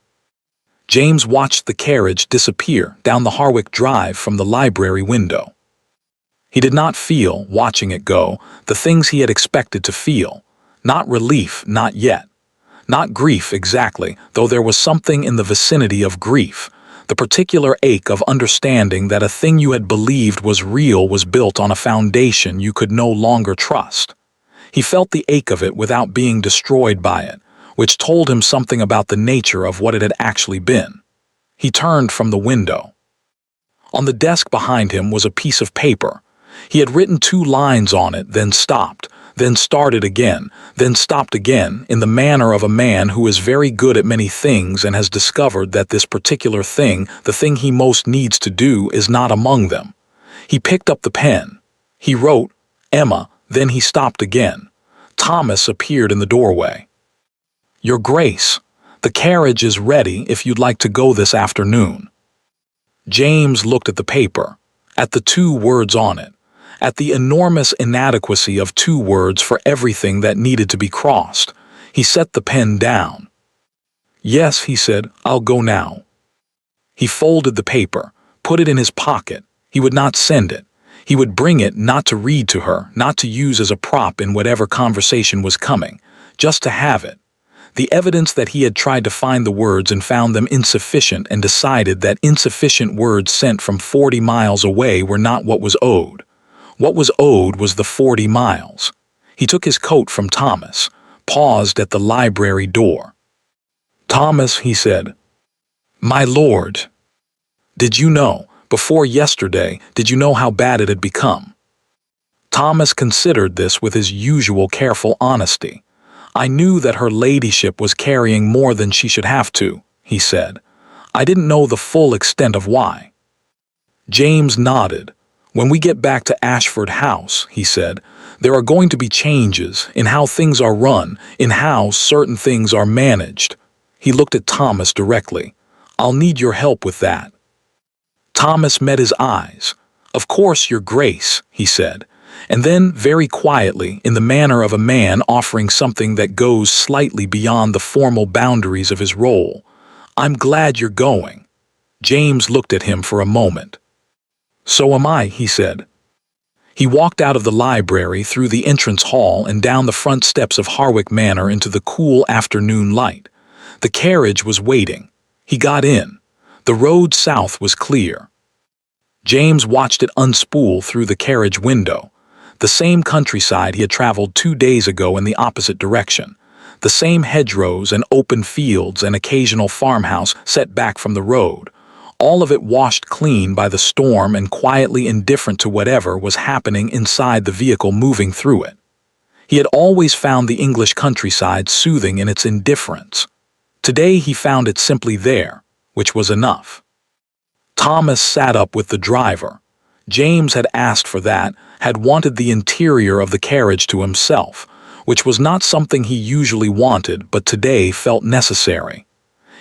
James watched the carriage disappear down the Harwick Drive from the library window. He did not feel, watching it go, the things he had expected to feel. Not relief, not yet. Not grief exactly, though there was something in the vicinity of grief, the particular ache of understanding that a thing you had believed was real was built on a foundation you could no longer trust. He felt the ache of it without being destroyed by it, which told him something about the nature of what it had actually been. He turned from the window. On the desk behind him was a piece of paper. He had written 2 lines on it, then stopped, then started again, then stopped again, in the manner of a man who is very good at many things and has discovered that this particular thing, the thing he most needs to do, is not among them. He picked up the pen. He wrote, "Emma," then he stopped again. Thomas appeared in the doorway. "Your Grace, the carriage is ready if you'd like to go this afternoon." James looked at the paper, at the 2 words on it, at the enormous inadequacy of 2 words for everything that needed to be crossed. He set the pen down. "Yes," he said, "I'll go now." He folded the paper, put it in his pocket. He would not send it. He would bring it not to read to her, not to use as a prop in whatever conversation was coming, just to have it. The evidence that he had tried to find the words and found them insufficient, and decided that insufficient words sent from 40 miles away were not what was owed. What was owed was the 40 miles. He took his coat from Thomas, paused at the library door. "Thomas," he said. "My lord." Did you know, before yesterday, did you know how bad it had become? Thomas considered this with his usual careful honesty. I knew that her ladyship was carrying more than she should have to, he said. I didn't know the full extent of why. James nodded. When we get back to Ashford House, he said, there are going to be changes in how things are run, in how certain things are managed. He looked at Thomas directly. I'll need your help with that. Thomas met his eyes. Of course, Your Grace, he said, and then, very quietly, in the manner of a man offering something that goes slightly beyond the formal boundaries of his role, I'm glad you're going. James looked at him for a moment. So am I, he said. He walked out of the library through the entrance hall and down the front steps of Harwick Manor into the cool afternoon light. The carriage was waiting. He got in. The road south was clear. James watched it unspool through the carriage window. The same countryside he had traveled 2 days ago in the opposite direction. The same hedgerows and open fields and occasional farmhouse set back from the road. All of it washed clean by the storm and quietly indifferent to whatever was happening inside the vehicle moving through it. He had always found the English countryside soothing in its indifference. Today he found it simply there, which was enough. Thomas sat up with the driver. James had asked for that, had wanted the interior of the carriage to himself, which was not something he usually wanted but today felt necessary.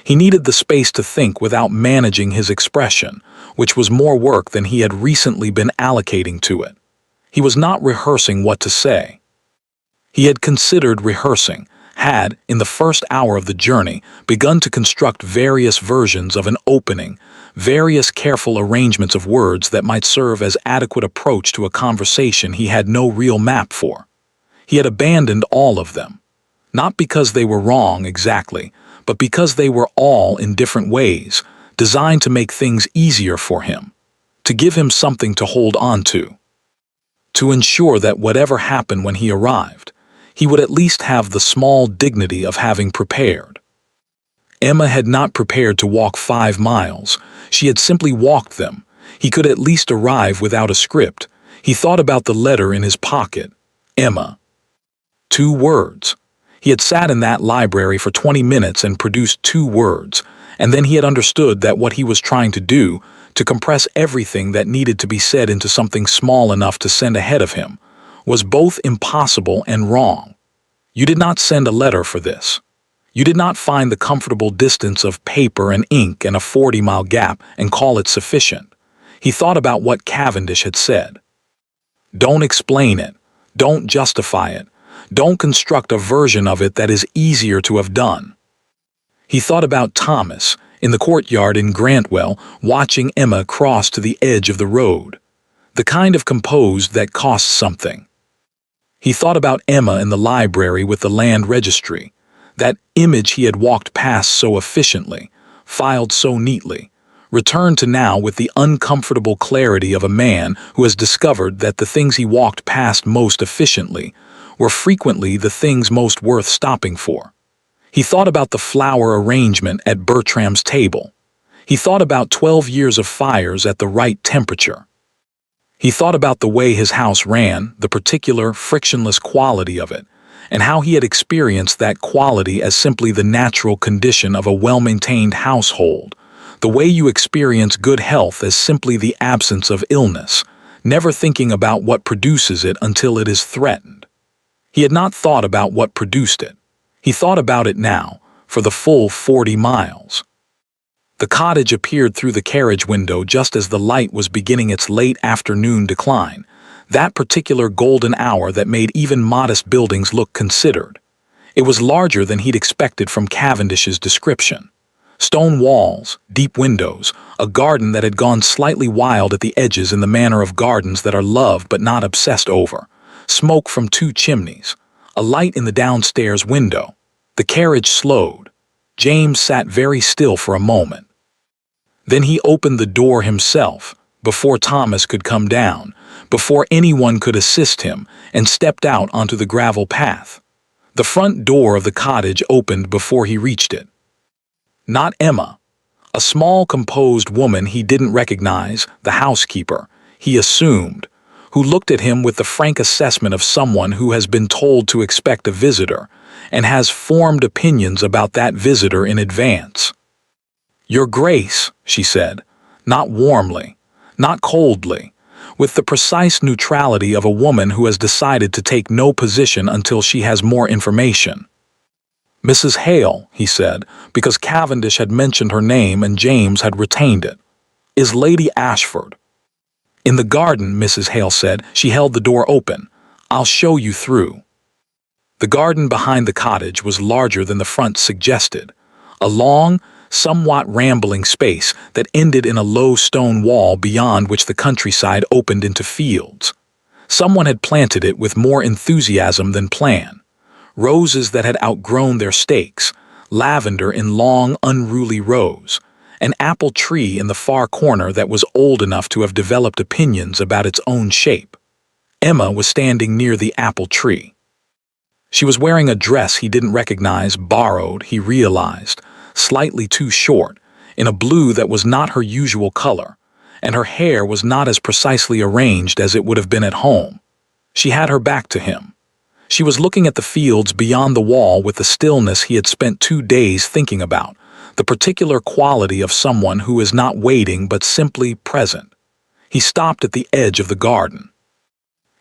He needed the space to think without managing his expression, which was more work than he had recently been allocating to it. He was not rehearsing what to say. He had considered rehearsing, had, in the first hour of the journey, begun to construct various versions of an opening, various careful arrangements of words that might serve as adequate approach to a conversation he had no real map for. He had abandoned all of them, not because they were wrong exactly, but because they were all in different ways, designed to make things easier for him, to give him something to hold on to ensure that whatever happened when he arrived, he would at least have the small dignity of having prepared. Emma had not prepared to walk 5 miles. She had simply walked them. He could at least arrive without a script. He thought about the letter in his pocket. Emma. 2 words. He had sat in that library for 20 minutes and produced 2 words, and then he had understood that what he was trying to do, to compress everything that needed to be said into something small enough to send ahead of him, was both impossible and wrong. You did not send a letter for this. You did not find the comfortable distance of paper and ink and a 40-mile gap and call it sufficient. He thought about what Cavendish had said. Don't explain it. Don't justify it. Don't construct a version of it that is easier to have done. He thought about Thomas, in the courtyard in Grantwell, watching Emma cross to the edge of the road. The kind of composed that costs something. He thought about Emma in the library with the land registry, that image he had walked past so efficiently, filed so neatly, returned to now with the uncomfortable clarity of a man who has discovered that the things he walked past most efficiently were frequently the things most worth stopping for. He thought about the flower arrangement at Bertram's table. He thought about 12 years of fires at the right temperature. He thought about the way his house ran, the particular, frictionless quality of it, and how he had experienced that quality as simply the natural condition of a well-maintained household, the way you experience good health as simply the absence of illness, never thinking about what produces it until it is threatened. He had not thought about what produced it. He thought about it now, for the full 40 miles. The cottage appeared through the carriage window just as the light was beginning its late afternoon decline, that particular golden hour that made even modest buildings look considered. It was larger than he'd expected from Cavendish's description. Stone walls, deep windows, a garden that had gone slightly wild at the edges in the manner of gardens that are loved but not obsessed over, smoke from 2 chimneys, a light in the downstairs window. The carriage slowed. James sat very still for a moment. Then he opened the door himself, before Thomas could come down, before anyone could assist him, and stepped out onto the gravel path. The front door of the cottage opened before he reached it. Not Emma. A small, composed woman he didn't recognize, the housekeeper, he assumed, who looked at him with the frank assessment of someone who has been told to expect a visitor and has formed opinions about that visitor in advance. "Your Grace," she said, not warmly, not coldly, with the precise neutrality of a woman who has decided to take no position until she has more information. "Mrs. Hale," he said, because Cavendish had mentioned her name and James had retained it, "is Lady Ashford." "In the garden," Mrs. Hale said. She held the door open. "I'll show you through." The garden behind the cottage was larger than the front suggested, a long, somewhat rambling space that ended in a low stone wall beyond which the countryside opened into fields. Someone had planted it with more enthusiasm than plan. Roses that had outgrown their stakes, lavender in long, unruly rows, an apple tree in the far corner that was old enough to have developed opinions about its own shape. Emma was standing near the apple tree. She was wearing a dress he didn't recognize, borrowed, he realized, slightly too short, in a blue that was not her usual color, and her hair was not as precisely arranged as it would have been at home. She had her back to him. She was looking at the fields beyond the wall with the stillness he had spent 2 days thinking about, the particular quality of someone who is not waiting but simply present. He stopped at the edge of the garden.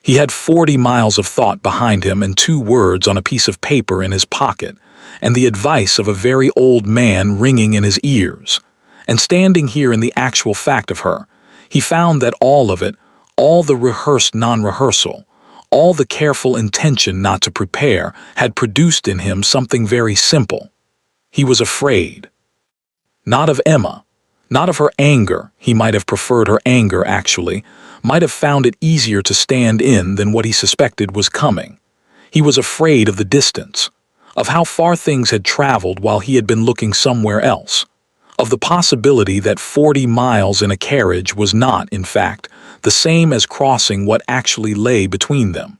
He had 40 miles of thought behind him and 2 words on a piece of paper in his pocket, and the advice of a very old man ringing in his ears. And standing here in the actual fact of her, he found that all of it, all the rehearsed non-rehearsal, all the careful intention not to prepare, had produced in him something very simple. He was afraid. Not of Emma, not of her anger. He might have preferred her anger, actually, might have found it easier to stand in than what he suspected was coming. He was afraid of the distance, of how far things had traveled while he had been looking somewhere else, of the possibility that 40 miles in a carriage was not, in fact, the same as crossing what actually lay between them.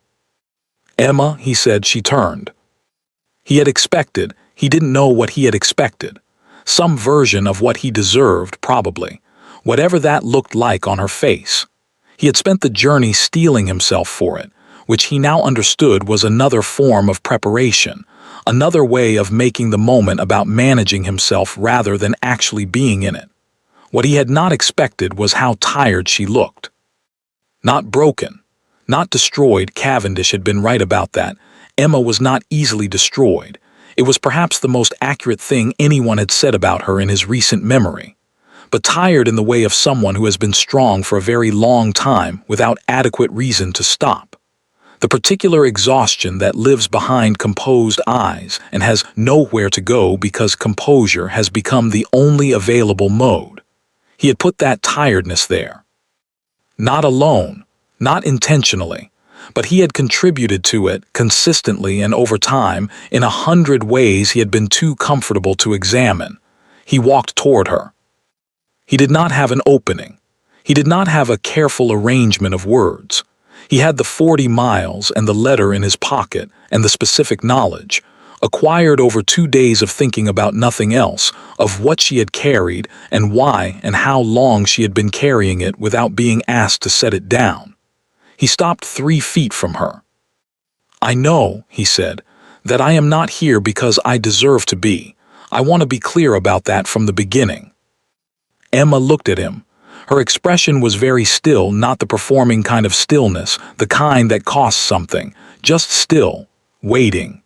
"Emma," he said. She turned. He had expected, he didn't know what he had expected. Some version of what he deserved, probably, whatever that looked like on her face. He had spent the journey steeling himself for it, which he now understood was another form of preparation, another way of making the moment about managing himself rather than actually being in it. What he had not expected was how tired she looked. Not broken, not destroyed. Cavendish had been right about that. Emma was not easily destroyed. It was perhaps the most accurate thing anyone had said about her in his recent memory. But tired in the way of someone who has been strong for a very long time without adequate reason to stop. The particular exhaustion that lives behind composed eyes and has nowhere to go because composure has become the only available mode. He had put that tiredness there. Not alone, not intentionally, but he had contributed to it consistently and over time in 100 ways he had been too comfortable to examine. He walked toward her. He did not have an opening. He did not have a careful arrangement of words. He had the 40 miles and the letter in his pocket and the specific knowledge, acquired over 2 days of thinking about nothing else, of what she had carried and why and how long she had been carrying it without being asked to set it down. He stopped 3 feet from her. "I know," he said, "that I am not here because I deserve to be. I want to be clear about that from the beginning." Emma looked at him. Her expression was very still, not the performing kind of stillness, the kind that costs something, just still, waiting.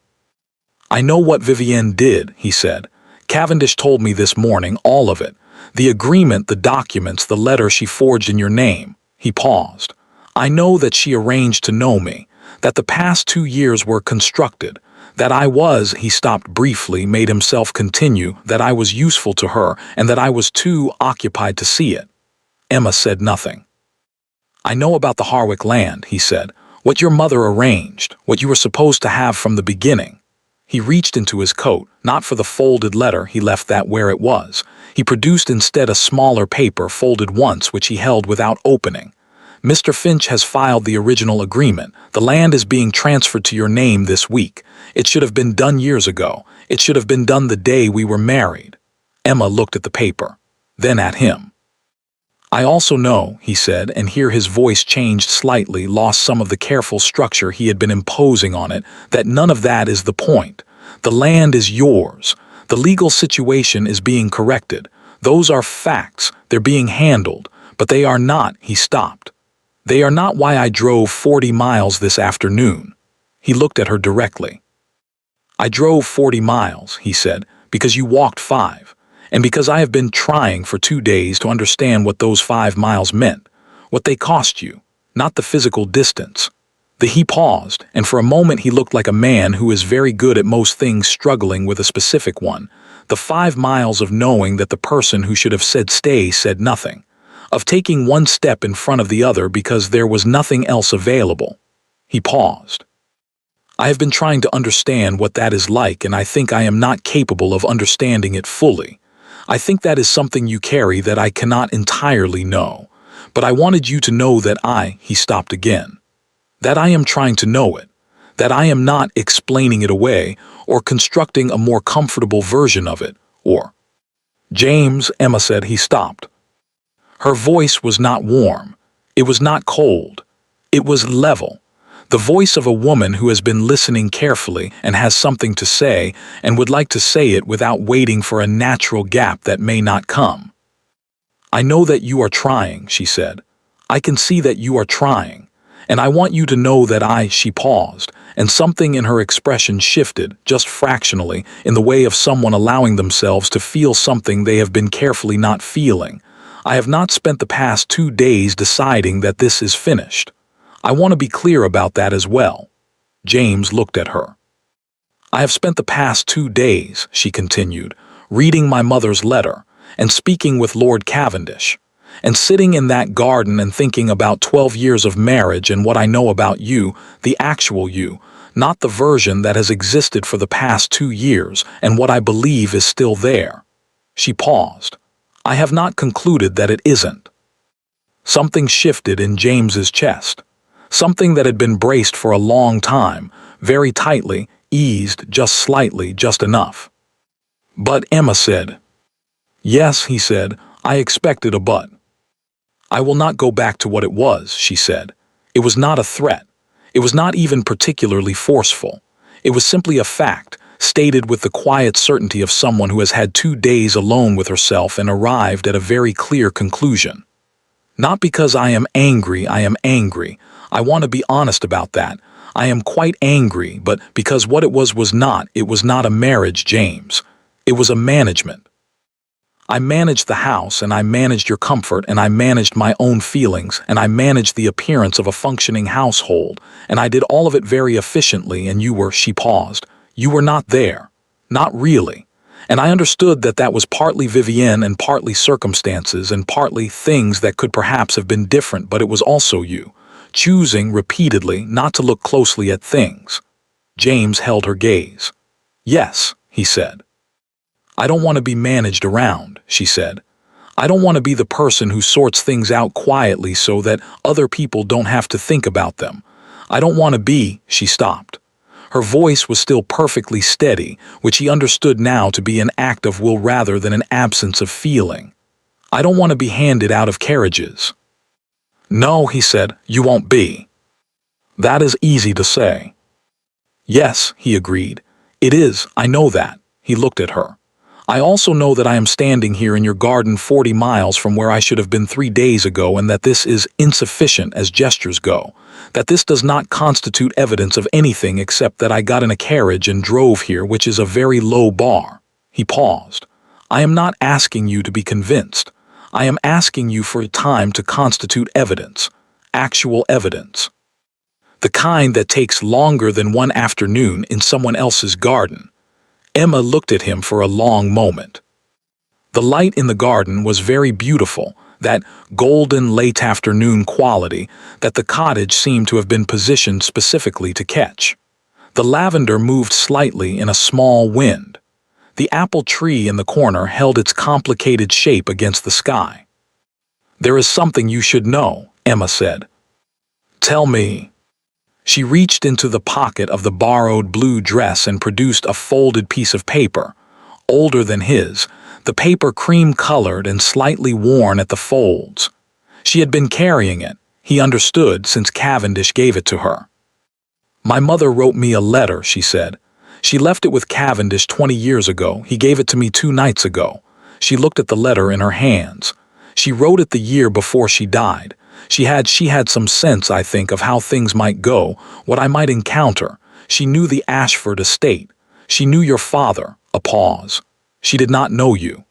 "I know what Vivienne did," he said. "Cavendish told me this morning, all of it. The agreement, the documents, the letter she forged in your name." He paused. "I know that she arranged to know me, that the past 2 years were constructed, that I was," he stopped briefly, made himself continue, "that I was useful to her, and that I was too occupied to see it." Emma said nothing. "I know about the Harwick land," he said, "what your mother arranged, what you were supposed to have from the beginning." He reached into his coat, not for the folded letter, he left that where it was. He produced instead a smaller paper folded once which he held without opening. "Mr. Finch has filed the original agreement. The land is being transferred to your name this week. It should have been done years ago. It should have been done the day we were married." Emma looked at the paper. then at him. "I also know," he said, and here his voice changed slightly, lost some of the careful structure he had been imposing on it, "that none of that is the point. The land is yours. The legal situation is being corrected. Those are facts, they're being handled, but they are not," he stopped. "They are not why I drove 40 miles this afternoon." He looked at her directly. "I drove 40 miles, he said, "because you walked 5. And because I have been trying for 2 days to understand what those 5 miles meant, what they cost you, not the physical distance." He paused, and for a moment he looked like a man who is very good at most things struggling with a specific one. The 5 miles of knowing that the person who should have said stay said nothing. Of taking one step in front of the other because there was nothing else available. He paused. "I have been trying to understand what that is like, and I think I am not capable of understanding it fully. I think that is something you carry that I cannot entirely know. But I wanted you to know that he stopped again. That I am trying to know it. That I am not explaining it away or constructing a more comfortable version of it, or—" "James," Emma said. He stopped. Her voice was not warm. It was not cold. It was level. The voice of a woman who has been listening carefully and has something to say and would like to say it without waiting for a natural gap that may not come. "I know that you are trying," she said. "I can see that you are trying. And I want you to know that She paused, and something in her expression shifted, just fractionally, in the way of someone allowing themselves to feel something they have been carefully not feeling. "I have not spent the past 2 days deciding that this is finished. I want to be clear about that as well." James looked at her. "I have spent the past 2 days," she continued, "reading my mother's letter, and speaking with Lord Cavendish, and sitting in that garden and thinking about 12 years of marriage and what I know about you, the actual you, not the version that has existed for the past 2 years and what I believe is still there." She paused. "I have not concluded that it isn't." Something shifted in James's chest. Something that had been braced for a long time, very tightly, eased just slightly, just enough. "But," Emma said. "Yes," he said, "I expected a but." "I will not go back to what it was," she said. "It was not a threat. It was not even particularly forceful. It was simply a fact, stated with the quiet certainty of someone who has had 2 days alone with herself and arrived at a very clear conclusion. Not because I am angry, I am angry. I want to be honest about that. I am quite angry, but because what it was not a marriage, James. It was a management. I managed the house, and I managed your comfort, and I managed my own feelings, and I managed the appearance of a functioning household, and I did all of it very efficiently, and you were—" She paused. "You were not there. Not really. And I understood that that was partly Vivienne and partly circumstances and partly things that could perhaps have been different, but it was also you, choosing repeatedly not to look closely at things." James held her gaze. "Yes," he said. "I don't want to be managed around," she said. "I don't want to be the person who sorts things out quietly so that other people don't have to think about them. I don't want to be—" She stopped. Her voice was still perfectly steady, which he understood now to be an act of will rather than an absence of feeling. "I don't want to be handed out of carriages." "No," he said, "you won't be." "That is easy to say." "Yes," he agreed. "It is, I know that." He looked at her. "I also know that I am standing here in your garden 40 miles from where I should have been 3 days ago, and that this is insufficient as gestures go. That this does not constitute evidence of anything except that I got in a carriage and drove here, which is a very low bar." He paused. "I am not asking you to be convinced. I am asking you for time to constitute evidence. Actual evidence. The kind that takes longer than one afternoon in someone else's garden." Emma looked at him for a long moment. The light in the garden was very beautiful, that golden late afternoon quality that the cottage seemed to have been positioned specifically to catch. The lavender moved slightly in a small wind. The apple tree in the corner held its complicated shape against the sky. "There is something you should know," Emma said. "Tell me." She reached into the pocket of the borrowed blue dress and produced a folded piece of paper, older than his, the paper cream-colored and slightly worn at the folds. She had been carrying it, he understood, since Cavendish gave it to her. "My mother wrote me a letter," she said. "She left it with Cavendish 20 years ago. He gave it to me 2 nights ago." She looked at the letter in her hands. "She wrote it the year before she died. She had some sense, I think, of how things might go, what I might encounter. She knew the Ashford estate. She knew your father." A pause. "She did not know you."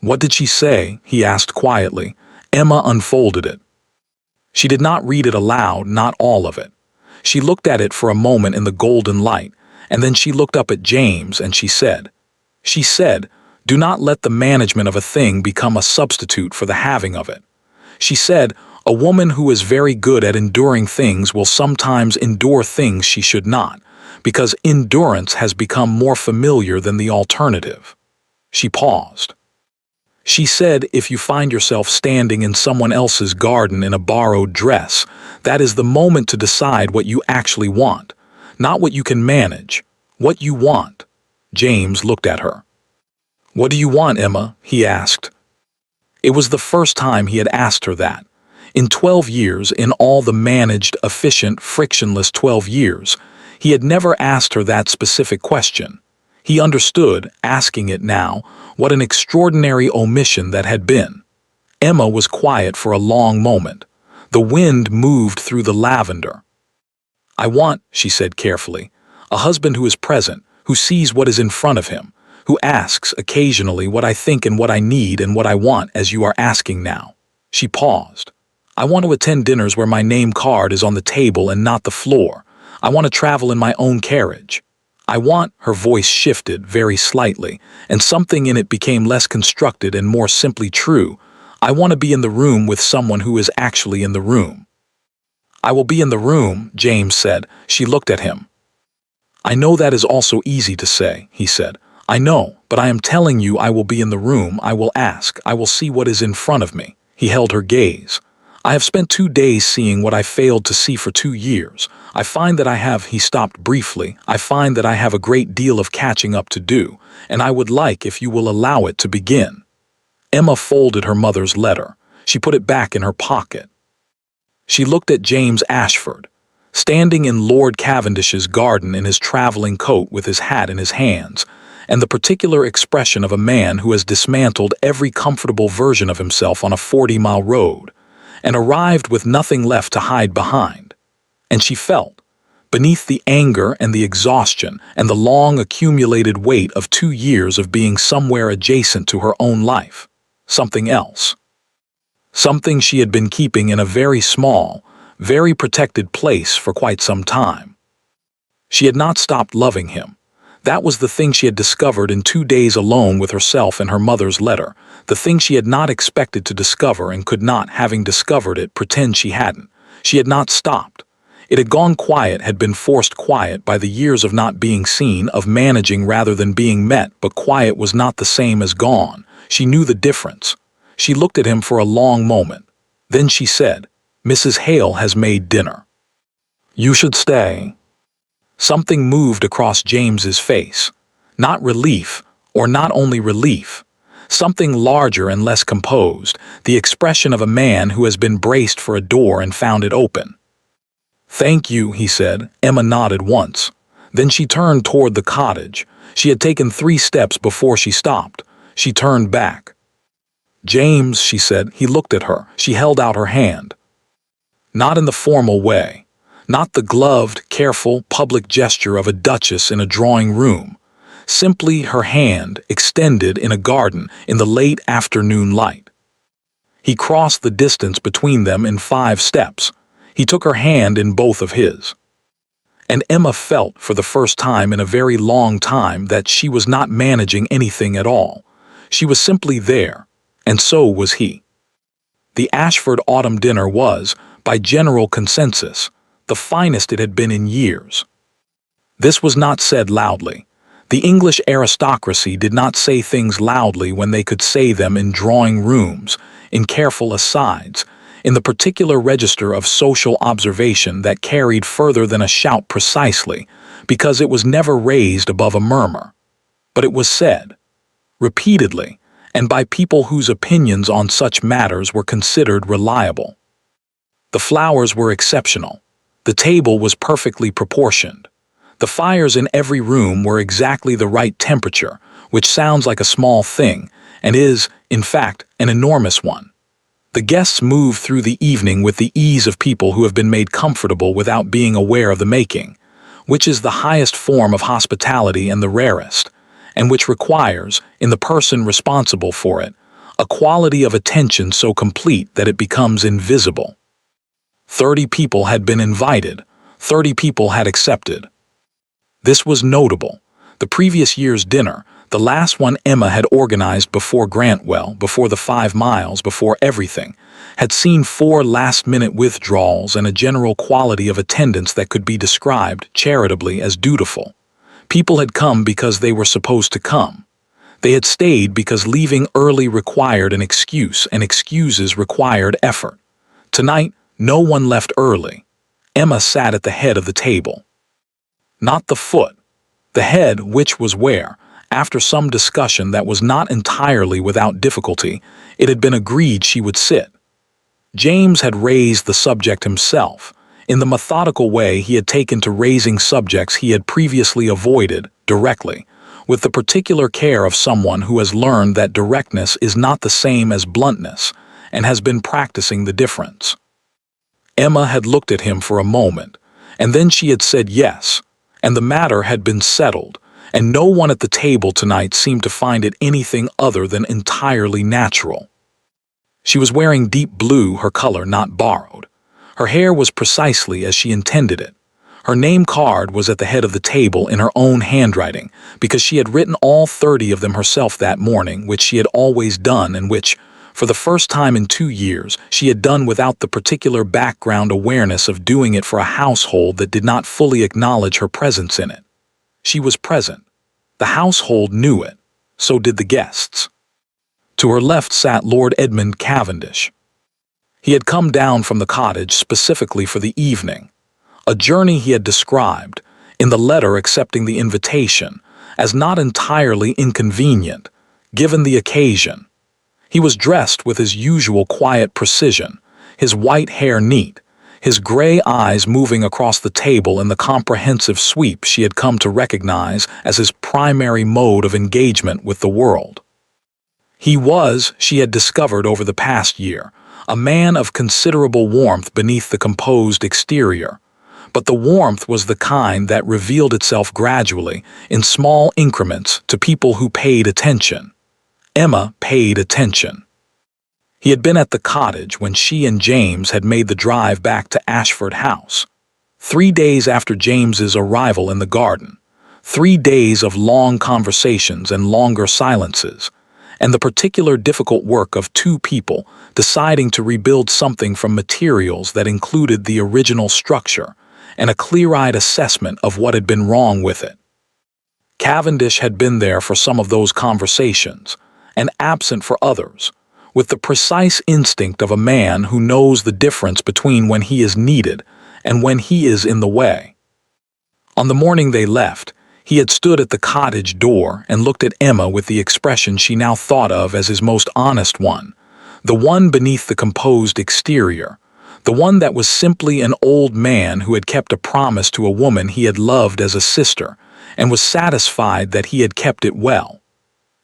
"What did she say?" he asked quietly. Emma unfolded it. She did not read it aloud, not all of it. She looked at it for a moment in the golden light, and then she looked up at James and she said, "Do not let the management of a thing become a substitute for the having of it." She said, "A woman who is very good at enduring things will sometimes endure things she should not, because endurance has become more familiar than the alternative." She paused. She said, "If you find yourself standing in someone else's garden in a borrowed dress, that is the moment to decide what you actually want, not what you can manage, what you want." James looked at her. "What do you want, Emma?" he asked. It was the first time he had asked her that. In 12 years, in all the managed, efficient, frictionless 12 years, he had never asked her that specific question. He understood, asking it now, what an extraordinary omission that had been. Emma was quiet for a long moment. The wind moved through the lavender. "I want," she said carefully, "a husband who is present, who sees what is in front of him, who asks occasionally what I think and what I need and what I want, as you are asking now." She paused. "I want to attend dinners where my name card is on the table and not the floor. I want to travel in my own carriage. I want," her voice shifted very slightly, and something in it became less constructed and more simply true, "I want to be in the room with someone who is actually in the room." "I will be in the room," James said. She looked at him. "I know that is also easy to say," he said. "I know, but I am telling you I will be in the room. I will ask. I will see what is in front of me." He held her gaze. "I have spent 2 days seeing what I failed to see for 2 years. I find that I have," he stopped briefly, "I find that I have a great deal of catching up to do, and I would like, if you will allow it, to begin." Emma folded her mother's letter. She put it back in her pocket. She looked at James Ashford, standing in Lord Cavendish's garden in his traveling coat with his hat in his hands, and the particular expression of a man who has dismantled every comfortable version of himself on a 40-mile road, and arrived with nothing left to hide behind. And she felt, beneath the anger and the exhaustion and the long accumulated weight of 2 years of being somewhere adjacent to her own life, something else. Something she had been keeping in a very small, very protected place for quite some time. She had not stopped loving him. That was the thing she had discovered in 2 days alone with herself and her mother's letter, the thing she had not expected to discover and could not, having discovered it, pretend she hadn't. She had not stopped. It had gone quiet, had been forced quiet by the years of not being seen, of managing rather than being met, but quiet was not the same as gone. She knew the difference. She looked at him for a long moment. Then she said, "Mrs. Hale has made dinner. You should stay." Something moved across James's face. Not relief, or not only relief. Something larger and less composed, the expression of a man who has been braced for a door and found it open. "Thank you," he said. Emma nodded once. Then she turned toward the cottage. She had taken 3 steps before she stopped. She turned back. "James," she said. He looked at her. She held out her hand. Not in the formal way. Not the gloved, careful, public gesture of a duchess in a drawing room. Simply her hand, extended in a garden in the late afternoon light. He crossed the distance between them in 5 steps. He took her hand in both of his. And Emma felt, for the first time in a very long time, that she was not managing anything at all. She was simply there, and so was he. The Ashford autumn dinner was, by general consensus, the finest it had been in years. This was not said loudly. The English aristocracy did not say things loudly when they could say them in drawing rooms, in careful asides, in the particular register of social observation that carried further than a shout precisely, because it was never raised above a murmur. But it was said. repeatedly, and by people whose opinions on such matters were considered reliable. The flowers were exceptional. The table was perfectly proportioned. The fires in every room were exactly the right temperature, which sounds like a small thing, and is, in fact, an enormous one. The guests moved through the evening with the ease of people who have been made comfortable without being aware of the making, which is the highest form of hospitality and the rarest, and which requires, in the person responsible for it, a quality of attention so complete that it becomes invisible. 30 people had been invited, 30 people had accepted. This was notable. The previous year's dinner, the last one Emma had organized before Grantwell, before the 5 miles, before everything, had seen 4 last-minute withdrawals and a general quality of attendance that could be described, charitably, as dutiful. People had come because they were supposed to come. They had stayed because leaving early required an excuse, and excuses required effort. Tonight, no one left early. Emma sat at the head of the table. Not the foot. The head, which was where, after some discussion that was not entirely without difficulty, it had been agreed she would sit. James had raised the subject himself, in the methodical way he had taken to raising subjects he had previously avoided, directly, with the particular care of someone who has learned that directness is not the same as bluntness, and has been practicing the difference. Emma had looked at him for a moment, and then she had said yes, and the matter had been settled, and no one at the table tonight seemed to find it anything other than entirely natural. She was wearing deep blue, her color not borrowed. Her hair was precisely as she intended it. Her name card was at the head of the table in her own handwriting, because she had written all 30 of them herself that morning, which she had always done and which, for the first time in 2 years, she had done without the particular background awareness of doing it for a household that did not fully acknowledge her presence in it. She was present. The household knew it. So did the guests. To her left sat Lord Edmund Cavendish. He had come down from the cottage specifically for the evening, a journey he had described, in the letter accepting the invitation, as not entirely inconvenient, given the occasion. He was dressed with his usual quiet precision, his white hair neat, his gray eyes moving across the table in the comprehensive sweep she had come to recognize as his primary mode of engagement with the world. He was, she had discovered over the past year, a man of considerable warmth beneath the composed exterior, but the warmth was the kind that revealed itself gradually, in small increments, to people who paid attention. Emma paid attention. He had been at the cottage when she and James had made the drive back to Ashford House. 3 days after James's arrival in the garden, 3 days of long conversations and longer silences, and the particular difficult work of 2 people deciding to rebuild something from materials that included the original structure and a clear-eyed assessment of what had been wrong with it. Cavendish had been there for some of those conversations, and absent for others, with the precise instinct of a man who knows the difference between when he is needed and when he is in the way. On the morning they left, he had stood at the cottage door and looked at Emma with the expression she now thought of as his most honest one, the one beneath the composed exterior, the one that was simply an old man who had kept a promise to a woman he had loved as a sister and was satisfied that he had kept it well.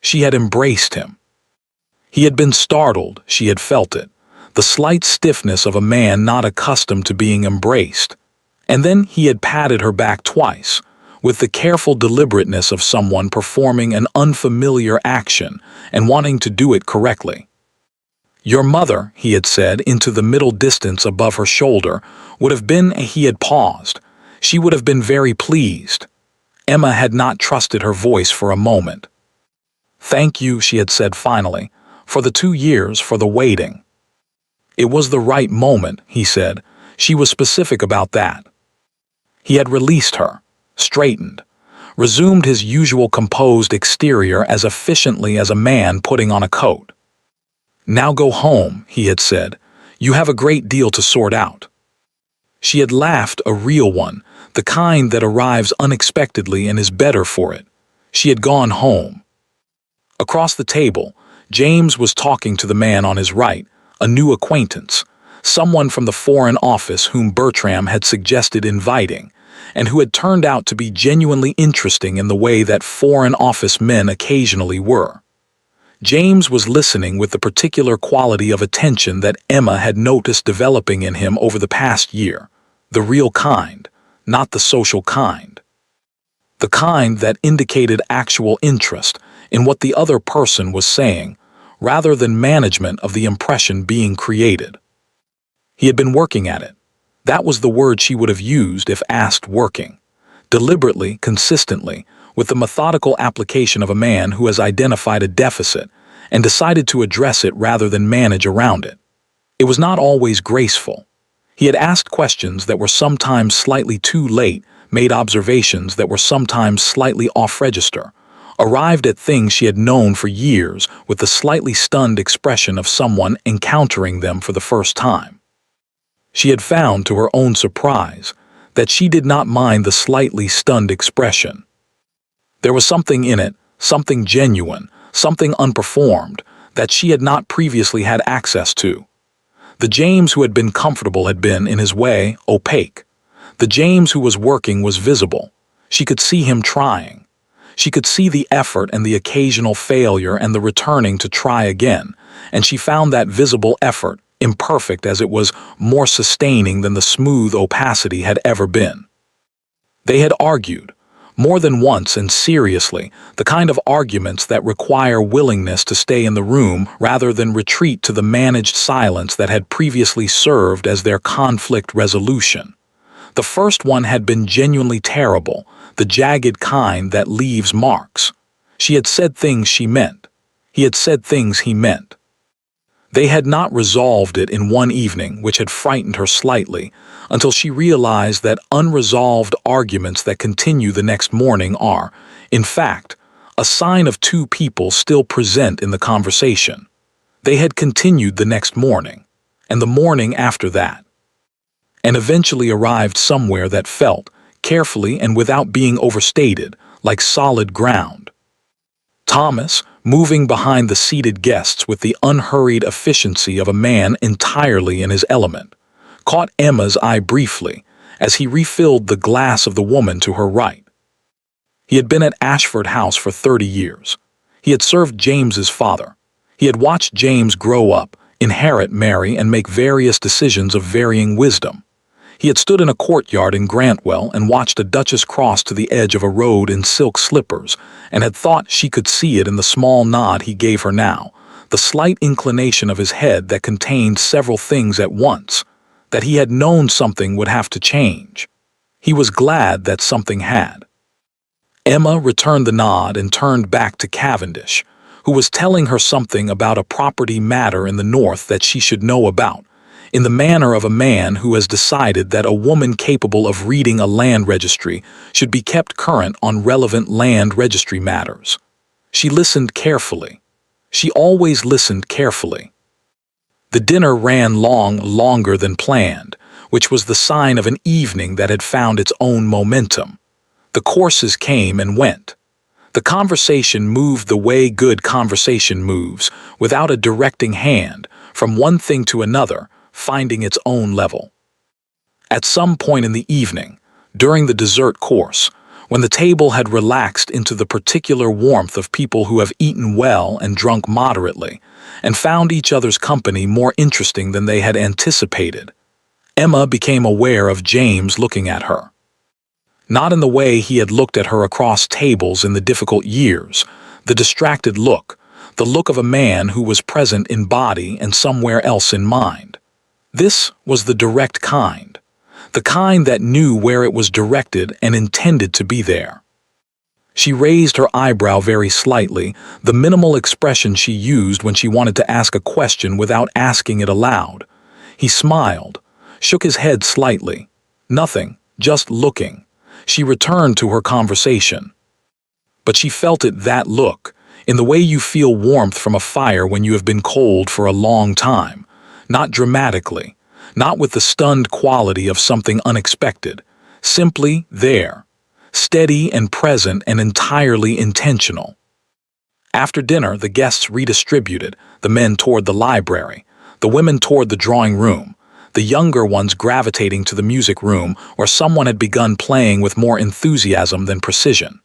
She had embraced him. He had been startled, she had felt it, the slight stiffness of a man not accustomed to being embraced. And then he had patted her back twice, with the careful deliberateness of someone performing an unfamiliar action and wanting to do it correctly. "Your mother," he had said into the middle distance above her shoulder, would have been, he had paused, she would have been very pleased. Emma had not trusted her voice for a moment. "Thank you," she had said finally, "for the 2 years, for the waiting." It was the right moment, he said. She was specific about that. He had released her, straightened, resumed his usual composed exterior as efficiently as a man putting on a coat. "Now go home," he had said. "You have a great deal to sort out." She had laughed, a real one, the kind that arrives unexpectedly and is better for it. She had gone home. Across the table, James was talking to the man on his right, a new acquaintance, someone from the Foreign Office whom Bertram had suggested inviting, and who had turned out to be genuinely interesting in the way that Foreign Office men occasionally were. James was listening with the particular quality of attention that Emma had noticed developing in him over the past year, the real kind, not the social kind. The kind that indicated actual interest in what the other person was saying, rather than management of the impression being created. He had been working at it. That was the word she would have used if asked working. Deliberately, consistently, with the methodical application of a man who has identified a deficit and decided to address it rather than manage around it. It was not always graceful. He had asked questions that were sometimes slightly too late, made observations that were sometimes slightly off-register, arrived at things she had known for years with the slightly stunned expression of someone encountering them for the first time. She had found, to her own surprise, that she did not mind the slightly stunned expression. There was something in it, something genuine, something unperformed, that she had not previously had access to. The James who had been comfortable had been, in his way, opaque. The James who was working was visible. She could see him trying. She could see the effort and the occasional failure and the returning to try again, and she found that visible effort, imperfect as it was, more sustaining than the smooth opacity had ever been. They had argued, more than once and seriously, the kind of arguments that require willingness to stay in the room rather than retreat to the managed silence that had previously served as their conflict resolution. The first one had been genuinely terrible, the jagged kind that leaves marks. She had said things she meant. He had said things he meant. They had not resolved it in one evening, which had frightened her slightly, until she realized that unresolved arguments that continue the next morning are, in fact, a sign of two people still present in the conversation. They had continued the next morning, and the morning after that, and eventually arrived somewhere that felt, carefully and without being overstated, like solid ground. Thomas, moving behind the seated guests with the unhurried efficiency of a man entirely in his element, caught Emma's eye briefly as he refilled the glass of the woman to her right. He had been at Ashford House for 30 years. He had served James's father. He had watched James grow up, inherit, marry, and make various decisions of varying wisdom. He had stood in a courtyard in Grantwell and watched a duchess cross to the edge of a road in silk slippers, and had thought she could see it in the small nod he gave her now, the slight inclination of his head that contained several things at once, that he had known something would have to change. He was glad that something had. Emma returned the nod and turned back to Cavendish, who was telling her something about a property matter in the north that she should know about, in the manner of a man who has decided that a woman capable of reading a land registry should be kept current on relevant land registry matters. She listened carefully. She always listened carefully. The dinner ran longer than planned, which was the sign of an evening that had found its own momentum. The courses came and went. The conversation moved the way good conversation moves, without a directing hand, from one thing to another, finding its own level. At some point in the evening, during the dessert course, when the table had relaxed into the particular warmth of people who have eaten well and drunk moderately, and found each other's company more interesting than they had anticipated, Emma became aware of James looking at her. Not in the way he had looked at her across tables in the difficult years, the distracted look, the look of a man who was present in body and somewhere else in mind. This was the direct kind, the kind that knew where it was directed and intended to be there. She raised her eyebrow very slightly, the minimal expression she used when she wanted to ask a question without asking it aloud. He smiled, shook his head slightly. Nothing, just looking. She returned to her conversation. But she felt it, that look, in the way you feel warmth from a fire when you have been cold for a long time. Not dramatically, not with the stunned quality of something unexpected, simply there, steady and present and entirely intentional. After dinner, the guests redistributed, the men toward the library, the women toward the drawing room, the younger ones gravitating to the music room where someone had begun playing with more enthusiasm than precision.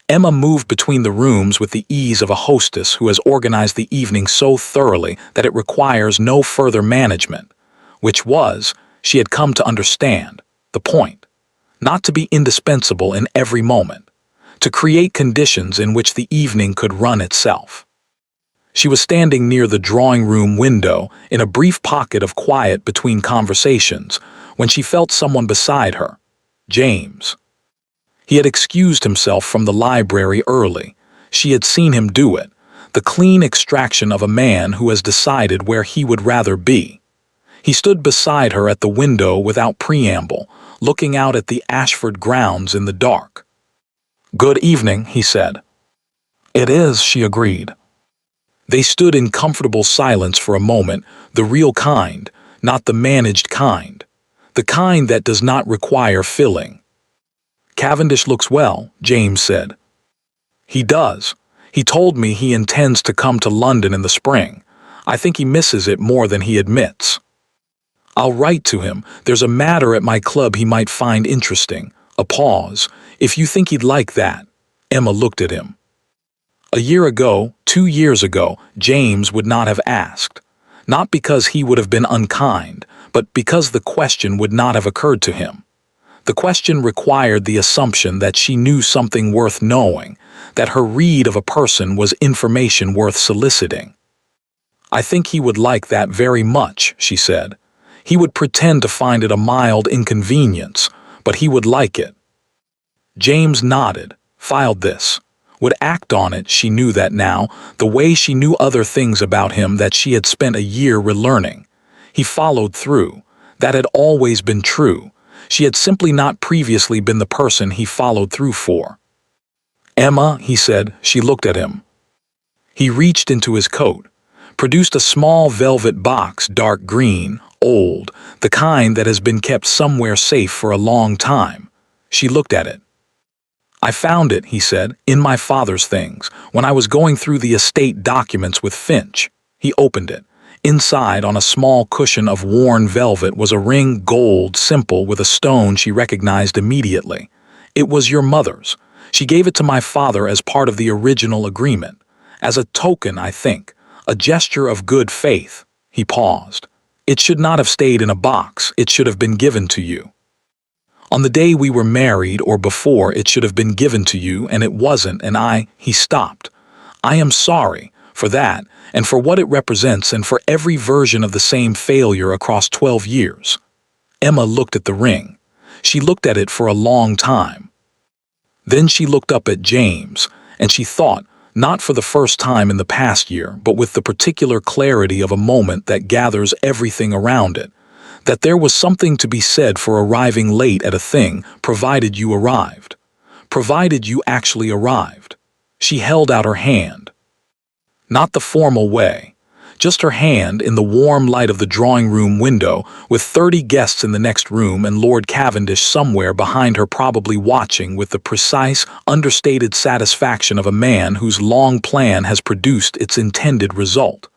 Emma moved between the rooms with the ease of a hostess who has organized the evening so thoroughly that it requires no further management, which was, she had come to understand, the point. Not to be indispensable in every moment, to create conditions in which the evening could run itself. She was standing near the drawing room window in a brief pocket of quiet between conversations when she felt someone beside her, James. He had excused himself from the library early. She had seen him do it, the clean extraction of a man who has decided where he would rather be. He stood beside her at the window without preamble, looking out at the Ashford grounds in the dark. "Good evening," he said. "It is," she agreed. They stood in comfortable silence for a moment, the real kind, not the managed kind, the kind that does not require filling. "Cavendish looks well," James said. "He does. He told me he intends to come to London in the spring. I think he misses it more than he admits. I'll write to him. There's a matter at my club he might find interesting." A pause. "If you think he'd like that." Emma looked at him. A year ago, 2 years ago, James would not have asked. Not because he would have been unkind, but because the question would not have occurred to him. The question required the assumption that she knew something worth knowing, that her read of a person was information worth soliciting. "I think he would like that very much," she said. "He would pretend to find it a mild inconvenience, but he would like it." James nodded, filed this, would act on it. She knew that now, the way she knew other things about him that she had spent a year relearning. He followed through. That had always been true. She had simply not previously been the person he followed through for. "Emma," he said. She looked at him. He reached into his coat, produced a small velvet box, dark green, old, the kind that has been kept somewhere safe for a long time. She looked at it. "I found it," he said, "in my father's things, when I was going through the estate documents with Finch." He opened it. Inside, on a small cushion of worn velvet, was a ring, gold, simple, with a stone she recognized immediately. "It was your mother's. She gave it to my father as part of the original agreement. As a token, I think. A gesture of good faith." He paused. "It should not have stayed in a box. It should have been given to you. On the day we were married, or before, it should have been given to you, and it wasn't, and He stopped. "I am sorry for that, and for what it represents, and for every version of the same failure across 12 years. Emma looked at the ring. She looked at it for a long time. Then she looked up at James, and she thought, not for the first time in the past year, but with the particular clarity of a moment that gathers everything around it, that there was something to be said for arriving late at a thing, provided you arrived. Provided you actually arrived. She held out her hand. Not the formal way. Just her hand in the warm light of the drawing-room window, with 30 guests in the next room and Lord Cavendish somewhere behind her, probably watching with the precise, understated satisfaction of a man whose long plan has produced its intended result.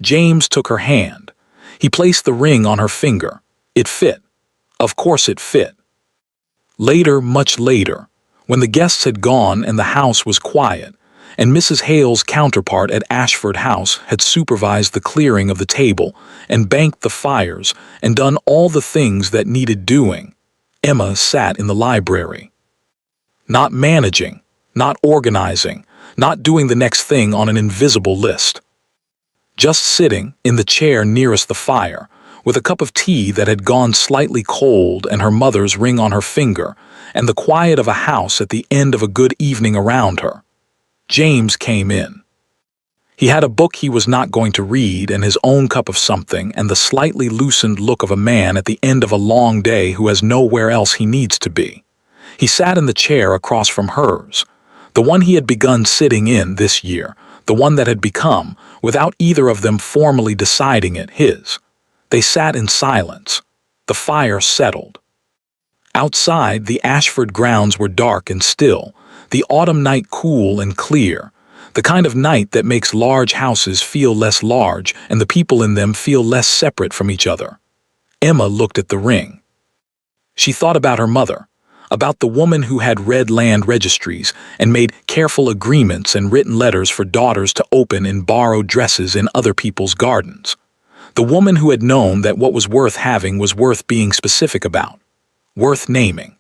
James took her hand. He placed the ring on her finger. It fit. Of course it fit. Later, much later, when the guests had gone and the house was quiet, and Mrs. Hale's counterpart at Ashford House had supervised the clearing of the table and banked the fires and done all the things that needed doing, Emma sat in the library. Not managing, not organizing, not doing the next thing on an invisible list. Just sitting in the chair nearest the fire, with a cup of tea that had gone slightly cold and her mother's ring on her finger, and the quiet of a house at the end of a good evening around her. James came in. He had a book he was not going to read and his own cup of something and the slightly loosened look of a man at the end of a long day who has nowhere else he needs to be. He sat in the chair across from hers, the one he had begun sitting in this year, the one that had become, without either of them formally deciding it, his. They sat in silence. The fire settled. Outside, the Ashford grounds were dark and still, the autumn night cool and clear. The kind of night that makes large houses feel less large and the people in them feel less separate from each other. Emma looked at the ring. She thought about her mother, about the woman who had read land registries and made careful agreements and written letters for daughters to open in borrowed dresses in other people's gardens. The woman who had known that what was worth having was worth being specific about, worth naming,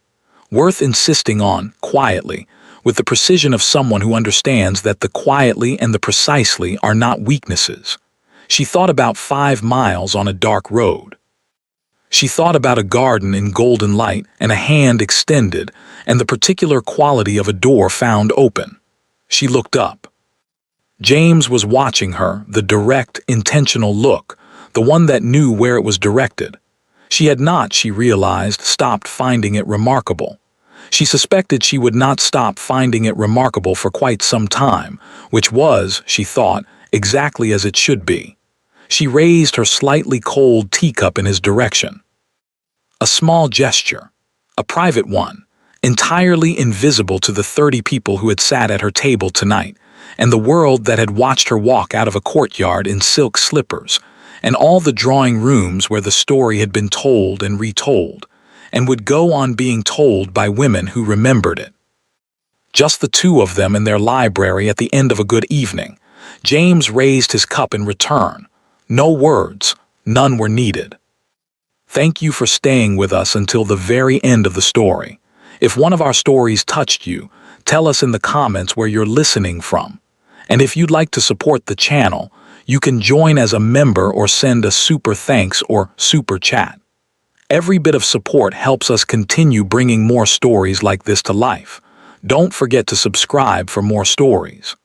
worth insisting on, quietly, with the precision of someone who understands that the quietly and the precisely are not weaknesses. She thought about 5 miles on a dark road. She thought about a garden in golden light and a hand extended and the particular quality of a door found open. She looked up. James was watching her, the direct, intentional look, the one that knew where it was directed. She had not, she realized, stopped finding it remarkable. She suspected she would not stop finding it remarkable for quite some time, which was, she thought, exactly as it should be. She raised her slightly cold teacup in his direction. A small gesture, a private one, entirely invisible to the 30 people who had sat at her table tonight, and the world that had watched her walk out of a courtyard in silk slippers, and all the drawing rooms where the story had been told and retold, and would go on being told by women who remembered it. Just the two of them in their library at the end of a good evening. James raised his cup in return. No words, none were needed. Thank you for staying with us until the very end of the story. If one of our stories touched you, tell us in the comments where you're listening from. And if you'd like to support the channel, you can join as a member or send a super thanks or super chat. Every bit of support helps us continue bringing more stories like this to life. Don't forget to subscribe for more stories.